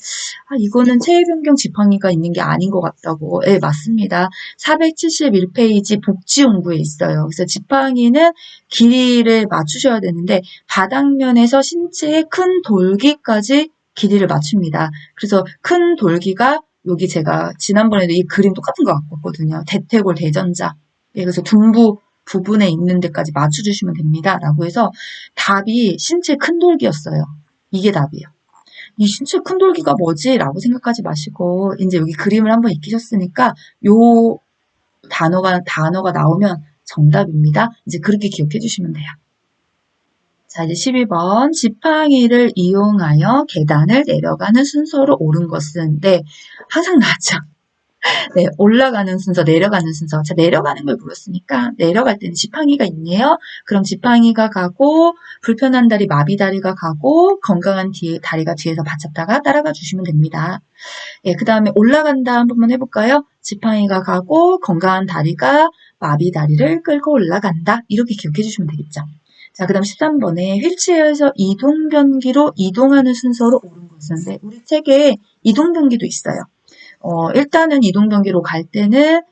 이거는 체위 변경 지팡이가 있는 게 아닌 것 같다고. 맞습니다. 471페이지 복지용구에 있어요. 그래서 지팡이는 길이를 맞추셔야 되는데 바닥면에서 신체의 큰 돌기까지 길이를 맞춥니다. 그래서 큰 돌기가 여기 제가 지난번에도 이 그림 똑같은 거 갖고 왔거든요. 대퇴골 대전자. 그래서 둔부 부분에 있는 데까지 맞춰주시면 됩니다. 라고 해서 답이 신체 큰 돌기였어요. 이게 답이에요. 이 신체 큰 돌기가 뭐지? 라고 생각하지 마시고 이제 여기 그림을 한번 익히셨으니까 요 단어가 나오면 정답입니다. 이제 그렇게 기억해 주시면 돼요. 자, 이제 12번. 지팡이를 이용하여 계단을 내려가는 순서로 옳은 것은 항상 나왔죠. 올라가는 순서, 내려가는 순서. 자, 내려가는 걸 물었으니까 내려갈 때는 지팡이가 있네요. 그럼 지팡이가 가고 불편한 다리, 마비 다리가 가고 건강한 다리가 뒤에서 받쳤다가 따라가 주시면 됩니다. 그 다음에 올라간다 한 번만 해볼까요? 지팡이가 가고 건강한 다리가 마비 다리를 끌고 올라간다. 이렇게 기억해 주시면 되겠죠. 자, 그 다음 13번에 휠체어에서 이동변기로 이동하는 순서로 옳은 것은 우리 책에 이동변기도 있어요. 일단은 이동변기로 갈 때는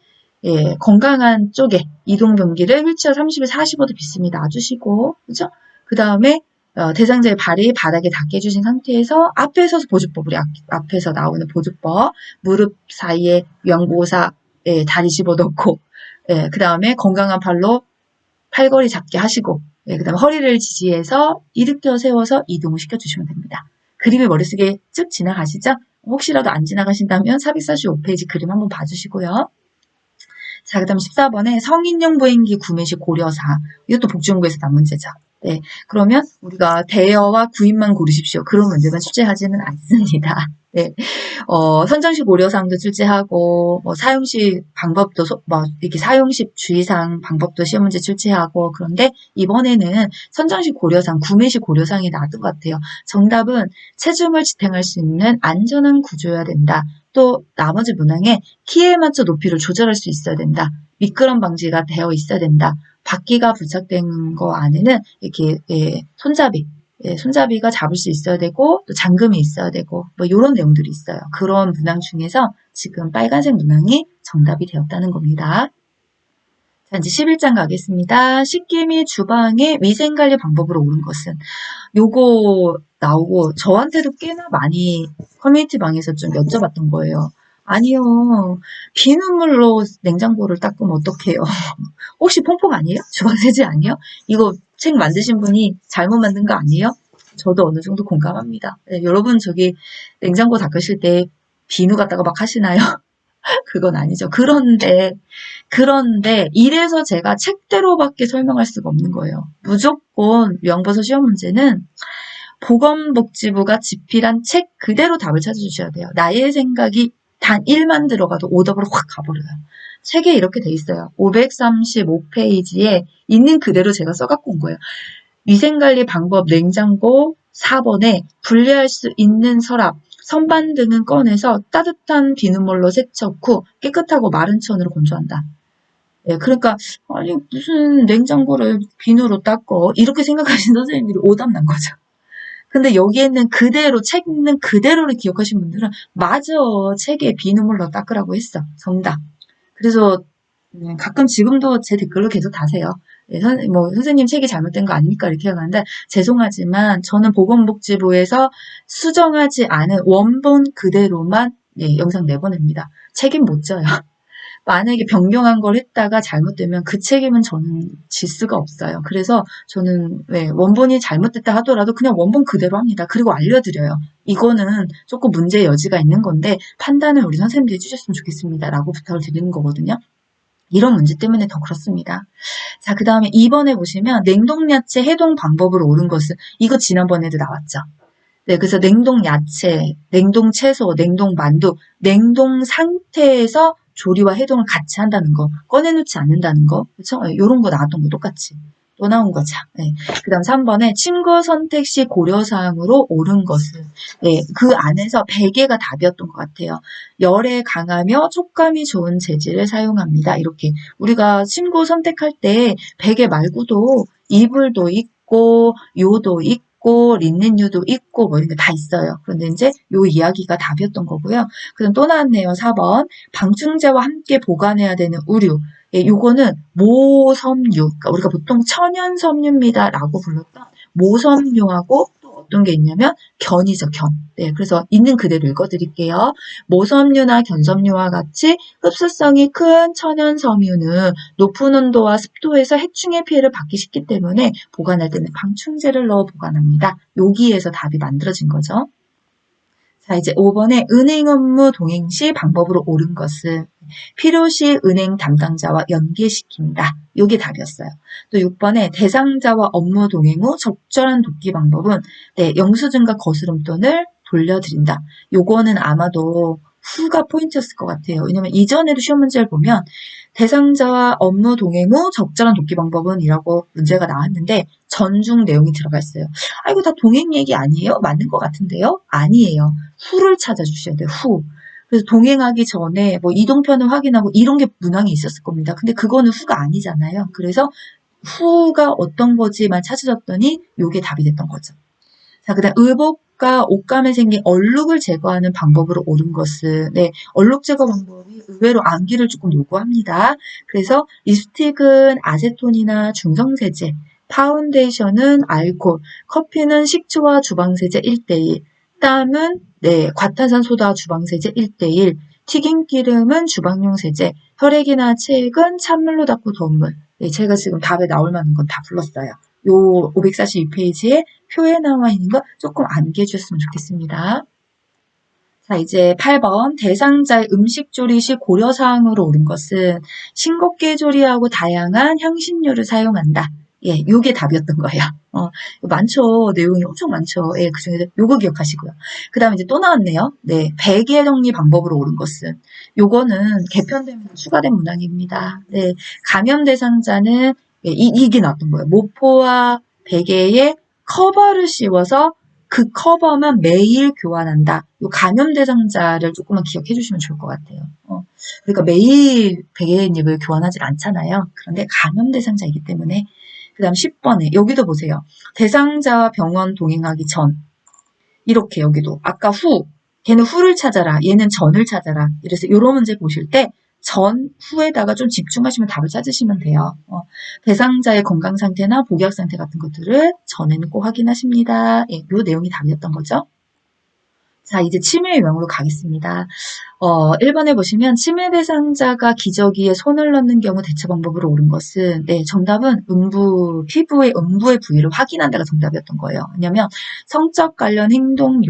건강한 쪽에 이동변기를 휠체어 30에 45도 비스듬히 놔주시고 그죠? 그 다음에 대상자의 발이 바닥에 닿게 해주신 상태에서 앞에 서서 보조법, 우리 앞에서 나오는 보조법, 무릎 사이에 요양보호사 다리 집어넣고 그 다음에 건강한 발로 팔걸이 잡게 하시고 그 다음에 허리를 지지해서 일으켜 세워서 이동을 시켜주시면 됩니다. 그림이 머릿속에 쭉 지나가시죠? 혹시라도 안 지나가신다면 445페이지 그림 한번 봐주시고요. 자, 그 다음 14번에 성인용 보행기 구매 시 고려사. 이것도 복지용구에서 난 문제죠. 그러면 우리가 대여와 구입만 고르십시오. 그런 문제만 출제하지는 않습니다. 선정시 고려사항도 출제하고, 사용시 방법도, 이렇게 사용시 주의사항 방법도 시험 문제 출제하고, 그런데 이번에는 선정시 고려사항, 구매시 고려사항이 나왔던 것 같아요. 정답은 체중을 지탱할 수 있는 안전한 구조여야 된다. 또 나머지 문항에 키에 맞춰 높이를 조절할 수 있어야 된다. 미끄럼 방지가 되어 있어야 된다. 바퀴가 부착된 거 안에는 이렇게 손잡이가 잡을 수 있어야 되고 또 잠금이 있어야 되고 이런 내용들이 있어요. 그런 문항 중에서 지금 빨간색 문항이 정답이 되었다는 겁니다. 자, 이제 11장 가겠습니다. 식기 및 주방의 위생관리 방법으로 옳은 것은 요거 나오고 저한테도 꽤나 많이 커뮤니티 방에서 좀 여쭤봤던 거예요. 아니요. 비눗물로 냉장고를 닦으면 어떡해요? 혹시 퐁퐁 아니에요? 주방세제 아니에요? 이거 책 만드신 분이 잘못 만든 거 아니에요? 저도 어느 정도 공감합니다. 여러분 저기 냉장고 닦으실 때 비누 갖다가 막 하시나요? 그건 아니죠. 그런데 이래서 제가 책대로밖에 설명할 수가 없는 거예요. 무조건 위안버섯 시험 문제는 보건복지부가 집필한 책 그대로 답을 찾아주셔야 돼요. 나의 생각이 단 1만 들어가도 오답으로 확 가버려요. 책에 이렇게 돼 있어요. 535페이지에 있는 그대로 제가 써갖고 온 거예요. 위생관리 방법 냉장고 4번에 분리할 수 있는 서랍, 선반 등은 꺼내서 따뜻한 비눗물로 세척 후 깨끗하고 마른 천으로 건조한다. 예, 그러니까 아니 무슨 냉장고를 비누로 닦어 이렇게 생각하시는 선생님들이 오답 난 거죠. 근데 여기에는 그대로 책 있는 그대로를 기억하신 분들은 맞아 책에 비눗물로 닦으라고 했어 정답. 그래서 가끔 지금도 제 댓글로 계속 다세요. 예, 선생님 책이 잘못된 거 아닙니까? 이렇게 하는데 죄송하지만 저는 보건복지부에서 수정하지 않은 원본 그대로만 영상 내보냅니다. 책임 못 져요. 만약에 변경한 걸 했다가 잘못되면 그 책임은 저는 질 수가 없어요. 그래서 저는 원본이 잘못됐다 하더라도 그냥 원본 그대로 합니다. 그리고 알려드려요. 이거는 조금 문제의 여지가 있는 건데 판단을 우리 선생님들이 해주셨으면 좋겠습니다. 라고 부탁을 드리는 거거든요. 이런 문제 때문에 더 그렇습니다. 자, 그 다음에 2번에 보시면 냉동야채 해동 방법으로 옳은 것은 이거 지난번에도 나왔죠. 네, 그래서 냉동 야채, 냉동 채소, 냉동 만두, 냉동 상태에서 조리와 해동을 같이 한다는 거, 꺼내놓지 않는다는 거, 그렇죠? 이런 거 나왔던 거 똑같이 또 나온 거죠. 네. 그다음 3번에 친구 선택 시 고려사항으로 옳은 것은 그 안에서 베개가 답이었던 것 같아요. 열에 강하며 촉감이 좋은 재질을 사용합니다. 이렇게 우리가 친구 선택할 때 베개 말고도 이불도 있고 요도 있고 린넨유도 있고 뭐 이런 게 다 있어요. 그런데 이제 요 이야기가 답이었던 거고요. 그럼 또 나왔네요. 4번 방충제와 함께 보관해야 되는 우류. 요거는 모섬유, 그러니까 우리가 보통 천연섬유입니다라고 불렀던 모섬유하고 또 어떤 게 있냐면 견이죠, 견. 네, 그래서 있는 그대로 읽어드릴게요. 모섬유나 견섬유와 같이 흡수성이 큰 천연섬유는 높은 온도와 습도에서 해충의 피해를 받기 쉽기 때문에 보관할 때는 방충제를 넣어 보관합니다. 여기에서 답이 만들어진 거죠. 자, 이제 5번에 은행 업무 동행 시 방법으로 옳은 것은 필요시 은행 담당자와 연계시킵니다. 요게 답이었어요. 또 6번에 대상자와 업무 동행 후 적절한 돕기 방법은 영수증과 거스름돈을 돌려드린다. 요거는 아마도 후가 포인트였을 것 같아요. 왜냐면 이전에도 시험 문제를 보면 대상자와 업무 동행 후 적절한 돕기 방법은 이라고 문제가 나왔는데 전중 내용이 들어가 있어요. 아, 이거 다 동행 얘기 아니에요? 맞는 것 같은데요? 아니에요. 후를 찾아주셔야 돼요. 후. 그래서 동행하기 전에 뭐 이동편을 확인하고 이런 게 문항이 있었을 겁니다. 근데 그거는 후가 아니잖아요. 그래서 후가 어떤 거지만 찾아줬더니 요게 답이 됐던 거죠. 자, 그 다음 의복과 옷감에 생긴 얼룩을 제거하는 방법으로 옳은 것은 얼룩 제거 방법이 의외로 암기를 조금 요구합니다. 그래서 립스틱은 아세톤이나 중성세제, 파운데이션은 알코올, 커피는 식초와 주방세제 1대1, 땀은 과탄산소다 주방세제 1대1, 튀김기름은 주방용 세제, 혈액이나 체액은 찬물로 닦고 더운 물. 제가 지금 답에 나올 만한 건 다 불렀어요. 요 542페이지에 표에 나와 있는 거 조금 암기해 주셨으면 좋겠습니다. 자, 이제 8번 대상자의 음식 조리 시 고려사항으로 옳은 것은 싱겁게 조리하고 다양한 향신료를 사용한다. 요게 답이었던 거예요. 많죠. 내용이 엄청 많죠. 그 중에서 요거 기억하시고요. 그 다음에 이제 또 나왔네요. 베개 정리 방법으로 옳은 것은 요거는 개편되면서 추가된 문항입니다. 감염 대상자는 이게 나왔던 거예요. 모포와 베개에 커버를 씌워서 그 커버만 매일 교환한다. 요 감염 대상자를 조금만 기억해 주시면 좋을 것 같아요. 그러니까 매일 베개잎을 교환하지 않잖아요. 그런데 감염 대상자이기 때문에. 그 다음 10번에 여기도 보세요. 대상자와 병원 동행하기 전 이렇게 여기도 아까 후 걔는 후를 찾아라 얘는 전을 찾아라 이래서 이런 문제 보실 때 전, 후에다가 좀 집중하시면 답을 찾으시면 돼요. 대상자의 건강 상태나 복약 상태 같은 것들을 전에는 꼭 확인하십니다. 요 내용이 답이었던 거죠. 자, 이제 치매 유형으로 가겠습니다. 1번에 보시면 치매 대상자가 기저귀에 손을 넣는 경우 대처 방법으로 옳은 것은 네, 정답은 피부의 음부의 부위를 확인한다가 정답이었던 거예요. 왜냐면 성적 관련 행동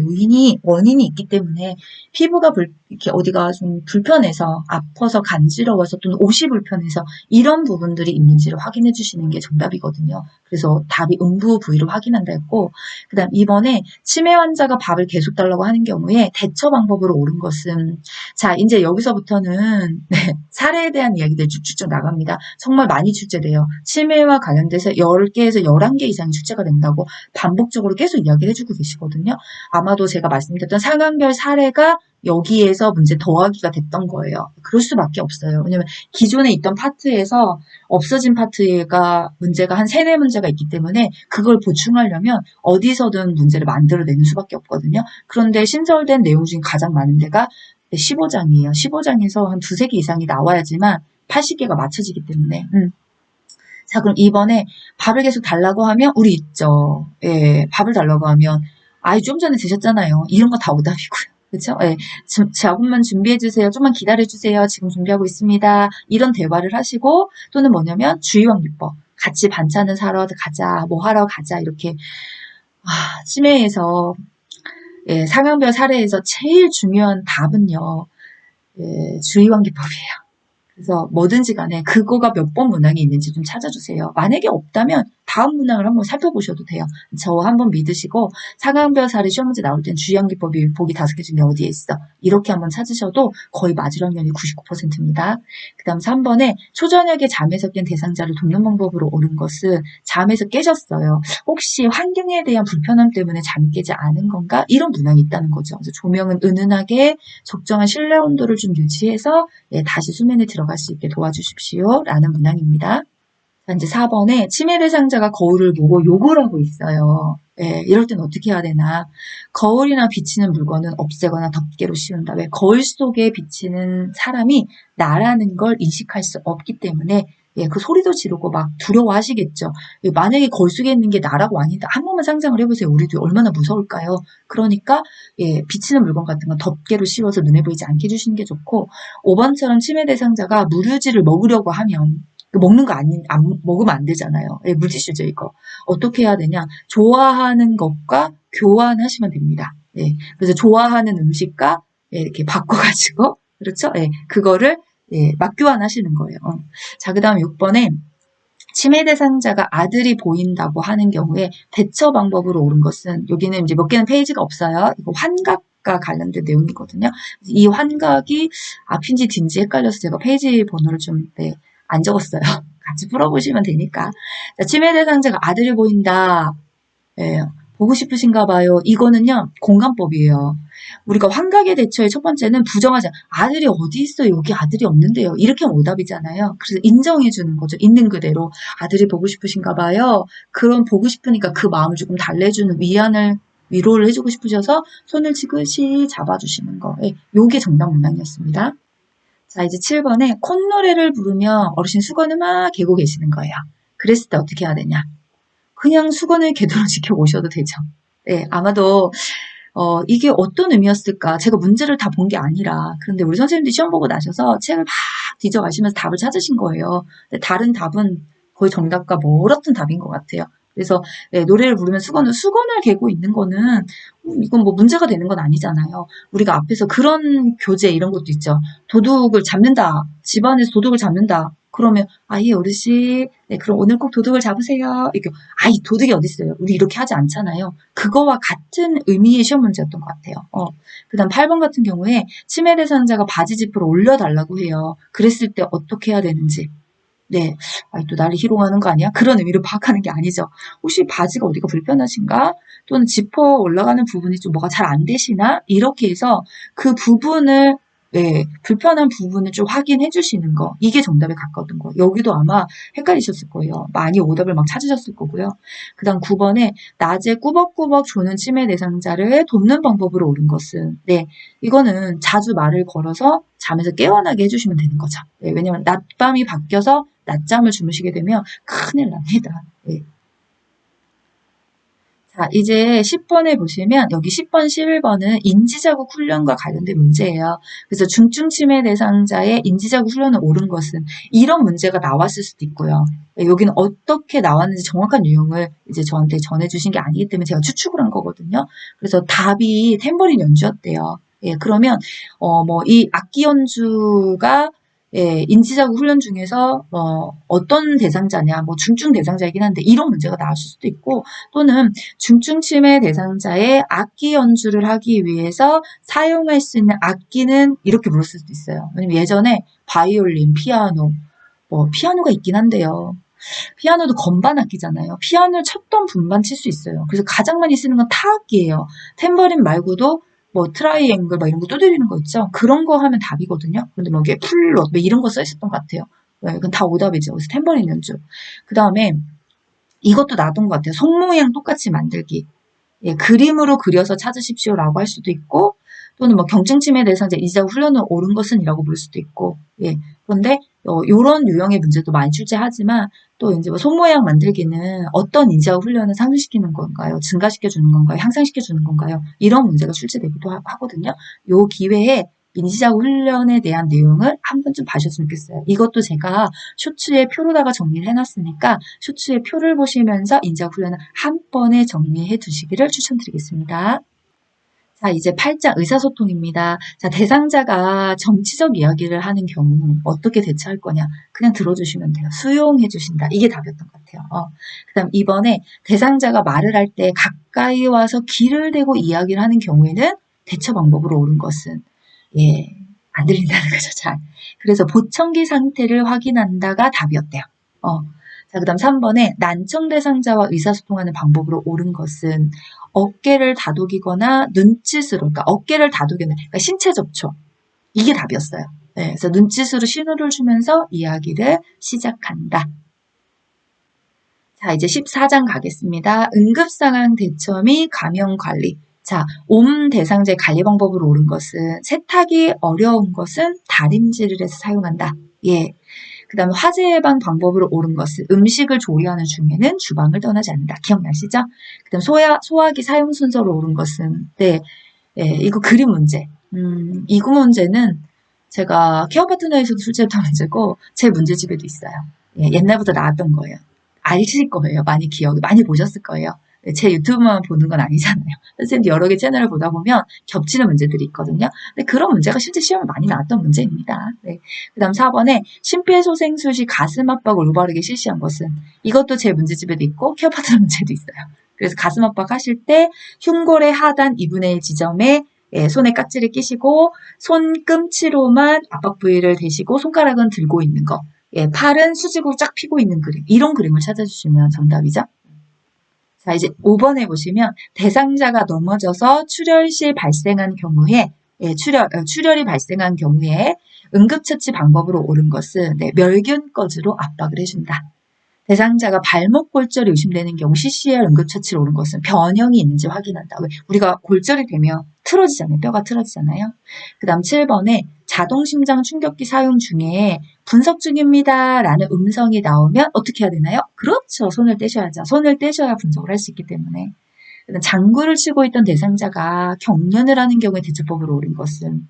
원인이 있기 때문에 피부가 이렇게 어디가 좀 불편해서 아파서 간지러워서 또는 옷이 불편해서 이런 부분들이 있는지를 확인해 주시는 게 정답이거든요. 그래서 답이 음부 부위를 확인한다 했고 그다음 2번에 치매 환자가 밥을 계속 달라고 하는 경우에 대처 방법으로 옳은 것은 자, 이제 여기서부터는 네, 사례에 대한 이야기들 쭉쭉쭉 나갑니다. 정말 많이 출제돼요. 치매와 관련돼서 10개에서 11개 이상이 출제가 된다고 반복적으로 계속 이야기를 해주고 계시거든요. 아마도 제가 말씀드렸던 상황별 사례가 여기에서 문제 더하기가 됐던 거예요. 그럴 수밖에 없어요. 왜냐면 기존에 있던 파트에서 없어진 파트가 문제가 한 3, 4문제가 있기 때문에 그걸 보충하려면 어디서든 문제를 만들어내는 수밖에 없거든요. 그런데 신설된 내용 중에 가장 많은 데가 15장이에요. 15장에서 한 2-3개 이상이 나와야지만 80개가 맞춰지기 때문에. 자, 그럼 이번에 밥을 계속 달라고 하면 우리 있죠. 예, 밥을 달라고 하면 좀 전에 드셨잖아요. 이런 거 다 오답이고요. 그렇죠? 예, 자금만 준비해 주세요. 좀만 기다려 주세요. 지금 준비하고 있습니다. 이런 대화를 하시고 또는 뭐냐면 주의왕비법. 같이 반찬을 사러 가자. 뭐 하러 가자. 이렇게 치매에서 예, 상황별 사례에서 제일 중요한 답은요. 예, 주의환기법이에요. 그래서 뭐든지 간에 그거가 몇 번 문항이 있는지 좀 찾아주세요. 만약에 없다면 다음 문항을 한번 살펴보셔도 돼요. 저 한번 믿으시고 상황별 사례 시험 문제 나올 땐 주의환기법이 보기 5개 중에 어디에 있어. 이렇게 한번 찾으셔도 거의 맞을 확률이 99%입니다. 그 다음 3번에 초저녁에 잠에서 깬 대상자를 돕는 방법으로 옳은 것은 잠에서 깨졌어요. 혹시 환경에 대한 불편함 때문에 잠이 깨지 않은 건가? 이런 문항이 있다는 거죠. 그래서 조명은 은은하게 적정한 실내 온도를 좀 유지해서 예, 다시 수면에 들어갈 수 있게 도와주십시오. 라는 문항입니다. 이제 4번에 치매 대상자가 거울을 보고 욕을 하고 있어요. 예, 이럴 땐 어떻게 해야 되나. 거울이나 비치는 물건은 없애거나 덮개로 씌운다. 왜? 거울 속에 비치는 사람이 나라는 걸 인식할 수 없기 때문에 예, 그 소리도 지르고 막 두려워하시겠죠. 예, 만약에 거울 속에 있는 게 나라고 아니다. 한 번만 상상을 해보세요. 우리도 얼마나 무서울까요? 그러니까 예, 비치는 물건 같은 건 덮개로 씌워서 눈에 보이지 않게 해주시는 게 좋고 5번처럼 치매 대상자가 무료지를 먹으려고 하면 먹는 거 먹으면 안 되잖아요. 예, 물티슈죠, 이거. 어떻게 해야 되냐. 좋아하는 것과 교환하시면 됩니다. 예, 그래서 좋아하는 음식과 예, 이렇게 바꿔가지고, 그렇죠? 예, 그거를 예, 맞교환하시는 거예요. 자, 그 다음 6번에 치매 대상자가 아들이 보인다고 하는 경우에 대처 방법으로 옳은 것은 여기는 이제 몇 개는 페이지가 없어요. 이거 환각과 관련된 내용이거든요. 이 환각이 앞인지 뒤인지 헷갈려서 제가 페이지 번호를 좀 네, 안 적었어요. 같이 풀어보시면 되니까. 자, 치매 대상자가 아들이 보인다. 예, 보고 싶으신가 봐요. 이거는요, 공감법이에요. 우리가 환각에 대처의 첫 번째는 부정하자. 아들이 어디 있어요? 여기 아들이 없는데요. 이렇게 하면 오답이잖아요. 그래서 인정해주는 거죠. 있는 그대로. 아들이 보고 싶으신가 봐요. 그럼 보고 싶으니까 그 마음을 조금 달래주는 위로를 해주고 싶으셔서 손을 지그시 잡아주시는 거. 예, 요게 정답 문항이었습니다. 자, 이제 7번에 콧노래를 부르며 어르신 수건을 막 개고 계시는 거예요. 그랬을 때 어떻게 해야 되냐? 그냥 수건을 개도로 지켜보셔도 되죠. 네, 아마도 이게 어떤 의미였을까? 제가 문제를 다 본 게 아니라 그런데 우리 선생님들이 시험 보고 나셔서 책을 막 뒤져가시면서 답을 찾으신 거예요. 근데 다른 답은 거의 정답과 멀었던 답인 것 같아요. 그래서 네, 노래를 부르면 수건을 개고 있는 거는 이건 뭐 문제가 되는 건 아니잖아요. 우리가 앞에서 그런 교재 이런 것도 있죠. 도둑을 잡는다. 집안에서 도둑을 잡는다. 그러면 예 어르신 네 그럼 오늘 꼭 도둑을 잡으세요. 이렇게 이 도둑이 어디 있어요. 우리 이렇게 하지 않잖아요. 그거와 같은 의미의 시험 문제였던 것 같아요. 그 다음 8번 같은 경우에 치매 대상자가 바지 지퍼를 올려달라고 해요. 그랬을 때 어떻게 해야 되는지. 네, 또 나를 희롱하는 거 아니야? 그런 의미로 파악하는 게 아니죠. 혹시 바지가 어디가 불편하신가? 또는 지퍼 올라가는 부분이 좀 뭐가 잘 안 되시나? 이렇게 해서 그 부분을 네, 불편한 부분을 좀 확인해 주시는 거. 이게 정답에 가까웠던 거예요. 여기도 아마 헷갈리셨을 거예요. 많이 오답을 막 찾으셨을 거고요. 그 다음 9번에 낮에 꾸벅꾸벅 조는 치매 대상자를 돕는 방법으로 옳은 것은 네, 이거는 자주 말을 걸어서 잠에서 깨어나게 해주시면 되는 거죠. 네, 왜냐면 낮밤이 바뀌어서 낮잠을 주무시게 되면 큰일 납니다. 네. 자, 이제 10번에 보시면 여기 10번, 11번은 인지자국 훈련과 관련된 문제예요. 그래서 중증 치매 대상자의 인지자국 훈련을 옳은 것은 이런 문제가 나왔을 수도 있고요. 여기는 어떻게 나왔는지 정확한 유형을 이제 저한테 전해주신 게 아니기 때문에 제가 추측을 한 거거든요. 그래서 답이 탬버린 연주였대요. 예, 그러면 이 악기 연주가 인지자국 훈련 중에서 어떤 대상자냐, 뭐 중증 대상자이긴 한데 이런 문제가 나왔을 수도 있고 또는 중증 치매 대상자의 악기 연주를 하기 위해서 사용할 수 있는 악기는 이렇게 물었을 수도 있어요. 왜냐면 예전에 바이올린, 피아노, 피아노가 있긴 한데요. 피아노도 건반 악기잖아요. 피아노를 쳤던 분만 칠 수 있어요. 그래서 가장 많이 쓰는 건 타악기예요. 탬버린 말고도 트라이앵글 이런 거 두드리는 거 있죠. 그런 거 하면 답이거든요. 근데 이게 플롯 이런 거 써 있었던 것 같아요. 이건 다 오답이죠. 그래서 탬버린 연주. 그 다음에 이것도 나던 것 같아요. 손 모양 똑같이 만들기. 예, 그림으로 그려서 찾으십시오라고 할 수도 있고 또는 경증치매 대상자 인지자국 훈련을 옳은 것은이라고 볼 수도 있고 예. 그런데 요런 유형의 문제도 많이 출제하지만 또 이제 손 모양 만들기는 어떤 인지자국 훈련을 상승시키는 건가요? 증가시켜주는 건가요? 향상시켜주는 건가요? 이런 문제가 출제되기도 하거든요. 요 기회에 인지자국 훈련에 대한 내용을 한 번쯤 봐주셨으면 좋겠어요. 이것도 제가 쇼츠에 표로다가 정리를 해놨으니까 쇼츠에 표를 보시면서 인지자국 훈련을 한 번에 정리해 두시기를 추천드리겠습니다. 자, 이제 8장 의사소통입니다. 자, 대상자가 정치적 이야기를 하는 경우 어떻게 대처할 거냐? 그냥 들어주시면 돼요. 수용해 주신다. 이게 답이었던 것 같아요. 그다음 이번에 대상자가 말을 할 때 가까이 와서 귀를 대고 이야기를 하는 경우에는 대처 방법으로 옳은 것은 안 들린다는 거죠. 잘. 그래서 보청기 상태를 확인한다가 답이었대요. 자, 그 다음 3번에 난청 대상자와 의사소통하는 방법으로 옳은 것은 어깨를 다독이거나 눈짓으로, 그러니까 어깨를 다독이는, 그러니까 신체 접촉. 이게 답이었어요. 네, 그래서 눈짓으로 신호를 주면서 이야기를 시작한다. 자, 이제 14장 가겠습니다. 응급상황 대처 및 감염 관리. 자, 옴 대상자의 관리 방법으로 옳은 것은 세탁이 어려운 것은 다림질을 해서 사용한다. 예. 그 다음에 화재 예방 방법으로 옳은 것은 음식을 조리하는 중에는 주방을 떠나지 않는다. 기억나시죠? 그 다음 소화기 사용 순서로 옳은 것은 이거 그림 문제. 이거 문제는 제가 케어 파트너에서도 출제했던 문제고 제 문제집에도 있어요. 옛날부터 나왔던 거예요. 아실 거예요. 많이 보셨을 거예요. 제 유튜브만 보는 건 아니잖아요. 선생님도 여러 개 채널을 보다 보면 겹치는 문제들이 있거든요. 근데 그런 문제가 실제 시험에 많이 나왔던 문제입니다. 네. 그 다음 4번에 심폐소생술 시 가슴 압박을 올바르게 실시한 것은 이것도 제 문제집에도 있고 케어 파트너 문제도 있어요. 그래서 가슴 압박 하실 때 흉골의 하단 2분의 1 지점에 손에 깍지를 끼시고 손꿈치로만 압박 부위를 대시고 손가락은 들고 있는 거. 팔은 수직으로 쫙 펴고 있는 그림. 이런 그림을 찾아주시면 정답이죠. 자, 이제 5번에 보시면 대상자가 넘어져서 출혈 시 발생한 경우에 출혈이 발생한 경우에 응급처치 방법으로 옳은 것은 멸균거즈로 압박을 해준다. 대상자가 발목 골절이 의심되는 경우 CCR 응급처치로 옳은 것은 변형이 있는지 확인한다. 왜? 우리가 골절이 되면 틀어지잖아요. 뼈가 틀어지잖아요. 그 다음 7번에 자동심장 충격기 사용 중에 분석 중입니다 라는 음성이 나오면 어떻게 해야 되나요? 그렇죠. 손을 떼셔야죠. 손을 떼셔야 분석을 할 수 있기 때문에. 장구를 치고 있던 대상자가 경련을 하는 경우에 대처법으로 옳은 것은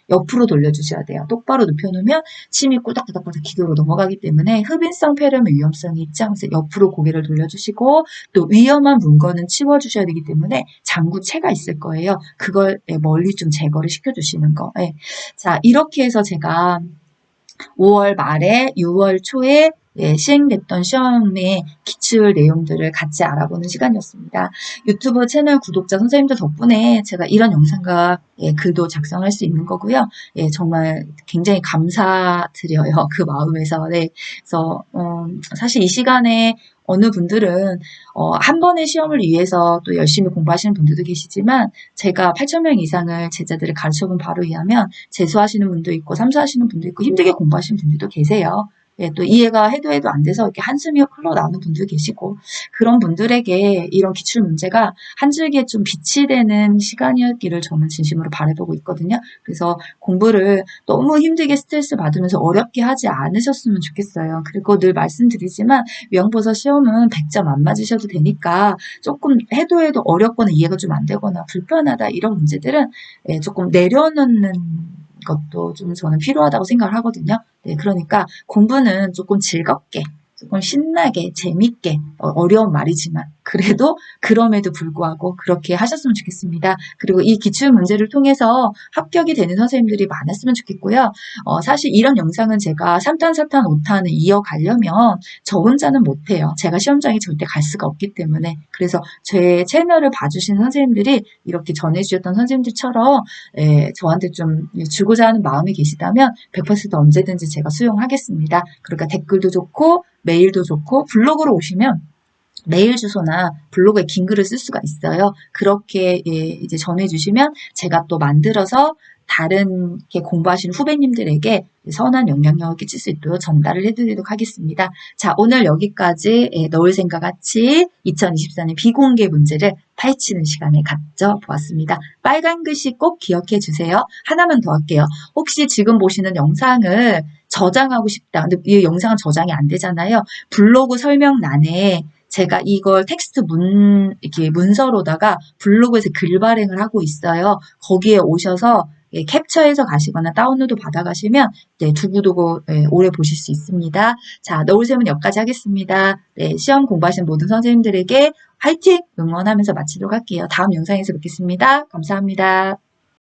옆으로 돌려주셔야 돼요. 똑바로 눕혀놓으면 침이 꿀떡꿀떡꿀떡 기도로 넘어가기 때문에 흡인성 폐렴의 위험성이 있죠. 그래서 옆으로 고개를 돌려주시고 또 위험한 물건은 치워주셔야 되기 때문에 장구채가 있을 거예요. 그걸 멀리 좀 제거를 시켜주시는 거. 자, 이렇게 해서 제가 5월 말에 6월 초에 시행됐던 시험의 기출 내용들을 같이 알아보는 시간이었습니다. 유튜브 채널 구독자 선생님들 덕분에 제가 이런 영상과 글도 작성할 수 있는 거고요. 정말 굉장히 감사드려요. 그 마음에서. 그래서 사실 이 시간에 어느 분들은 한 번의 시험을 위해서 또 열심히 공부하시는 분들도 계시지만 제가 8,000명 이상을 제자들을 가르쳐본 바로 의하면 재수하시는 분도 있고 삼수하시는 분도 있고 힘들게 공부하시는 분들도 계세요. 예, 또 이해가 해도 안 돼서 이렇게 한숨이 흘러나오는 분도 계시고, 그런 분들에게 이런 기출 문제가 한 줄기에 좀 빛이 되는 시간이었기를 저는 진심으로 바라보고 있거든요. 그래서 공부를 너무 힘들게 스트레스 받으면서 어렵게 하지 않으셨으면 좋겠어요. 그리고 늘 말씀드리지만 위험보사 시험은 100점 안 맞으셔도 되니까 조금 해도 어렵거나 이해가 좀 안 되거나 불편하다 이런 문제들은 예, 조금 내려놓는 것도 좀 저는 필요하다고 생각을 하거든요. 네, 그러니까 공부는 조금 즐겁게, 조금 신나게, 재밌게, 어려운 말이지만 그래도 그럼에도 불구하고 그렇게 하셨으면 좋겠습니다. 그리고 이 기출 문제를 통해서 합격이 되는 선생님들이 많았으면 좋겠고요. 사실 이런 영상은 제가 3탄, 4탄, 5탄을 이어가려면 저 혼자는 못해요. 제가 시험장에 절대 갈 수가 없기 때문에. 그래서 제 채널을 봐주신 선생님들이 이렇게 전해주셨던 선생님들처럼 저한테 좀 주고자 하는 마음이 계시다면 100% 언제든지 제가 수용하겠습니다. 그러니까 댓글도 좋고 메일도 좋고 블로그로 오시면 메일 주소나 블로그에 긴 글을 쓸 수가 있어요. 그렇게 이제 전해주시면 제가 또 만들어서 다른 이렇게 공부하시는 후배님들에게 선한 영향력을 끼칠 수 있도록 전달을 해드리도록 하겠습니다. 자, 오늘 여기까지 너울생과 같이 2024년 비공개 문제를 파헤치는 시간을 가져보았습니다. 빨간 글씨 꼭 기억해 주세요. 하나만 더 할게요. 혹시 지금 보시는 영상을 저장하고 싶다. 근데 이 영상은 저장이 안 되잖아요. 블로그 설명란에 제가 이걸 텍스트 이렇게 문서로다가 블로그에서 글 발행을 하고 있어요. 거기에 오셔서 캡처해서 가시거나 다운로드 받아가시면 네, 두고두고 오래 보실 수 있습니다. 자, 너울샘은 여기까지 하겠습니다. 네, 시험 공부하시는 모든 선생님들에게 화이팅! 응원하면서 마치도록 할게요. 다음 영상에서 뵙겠습니다. 감사합니다.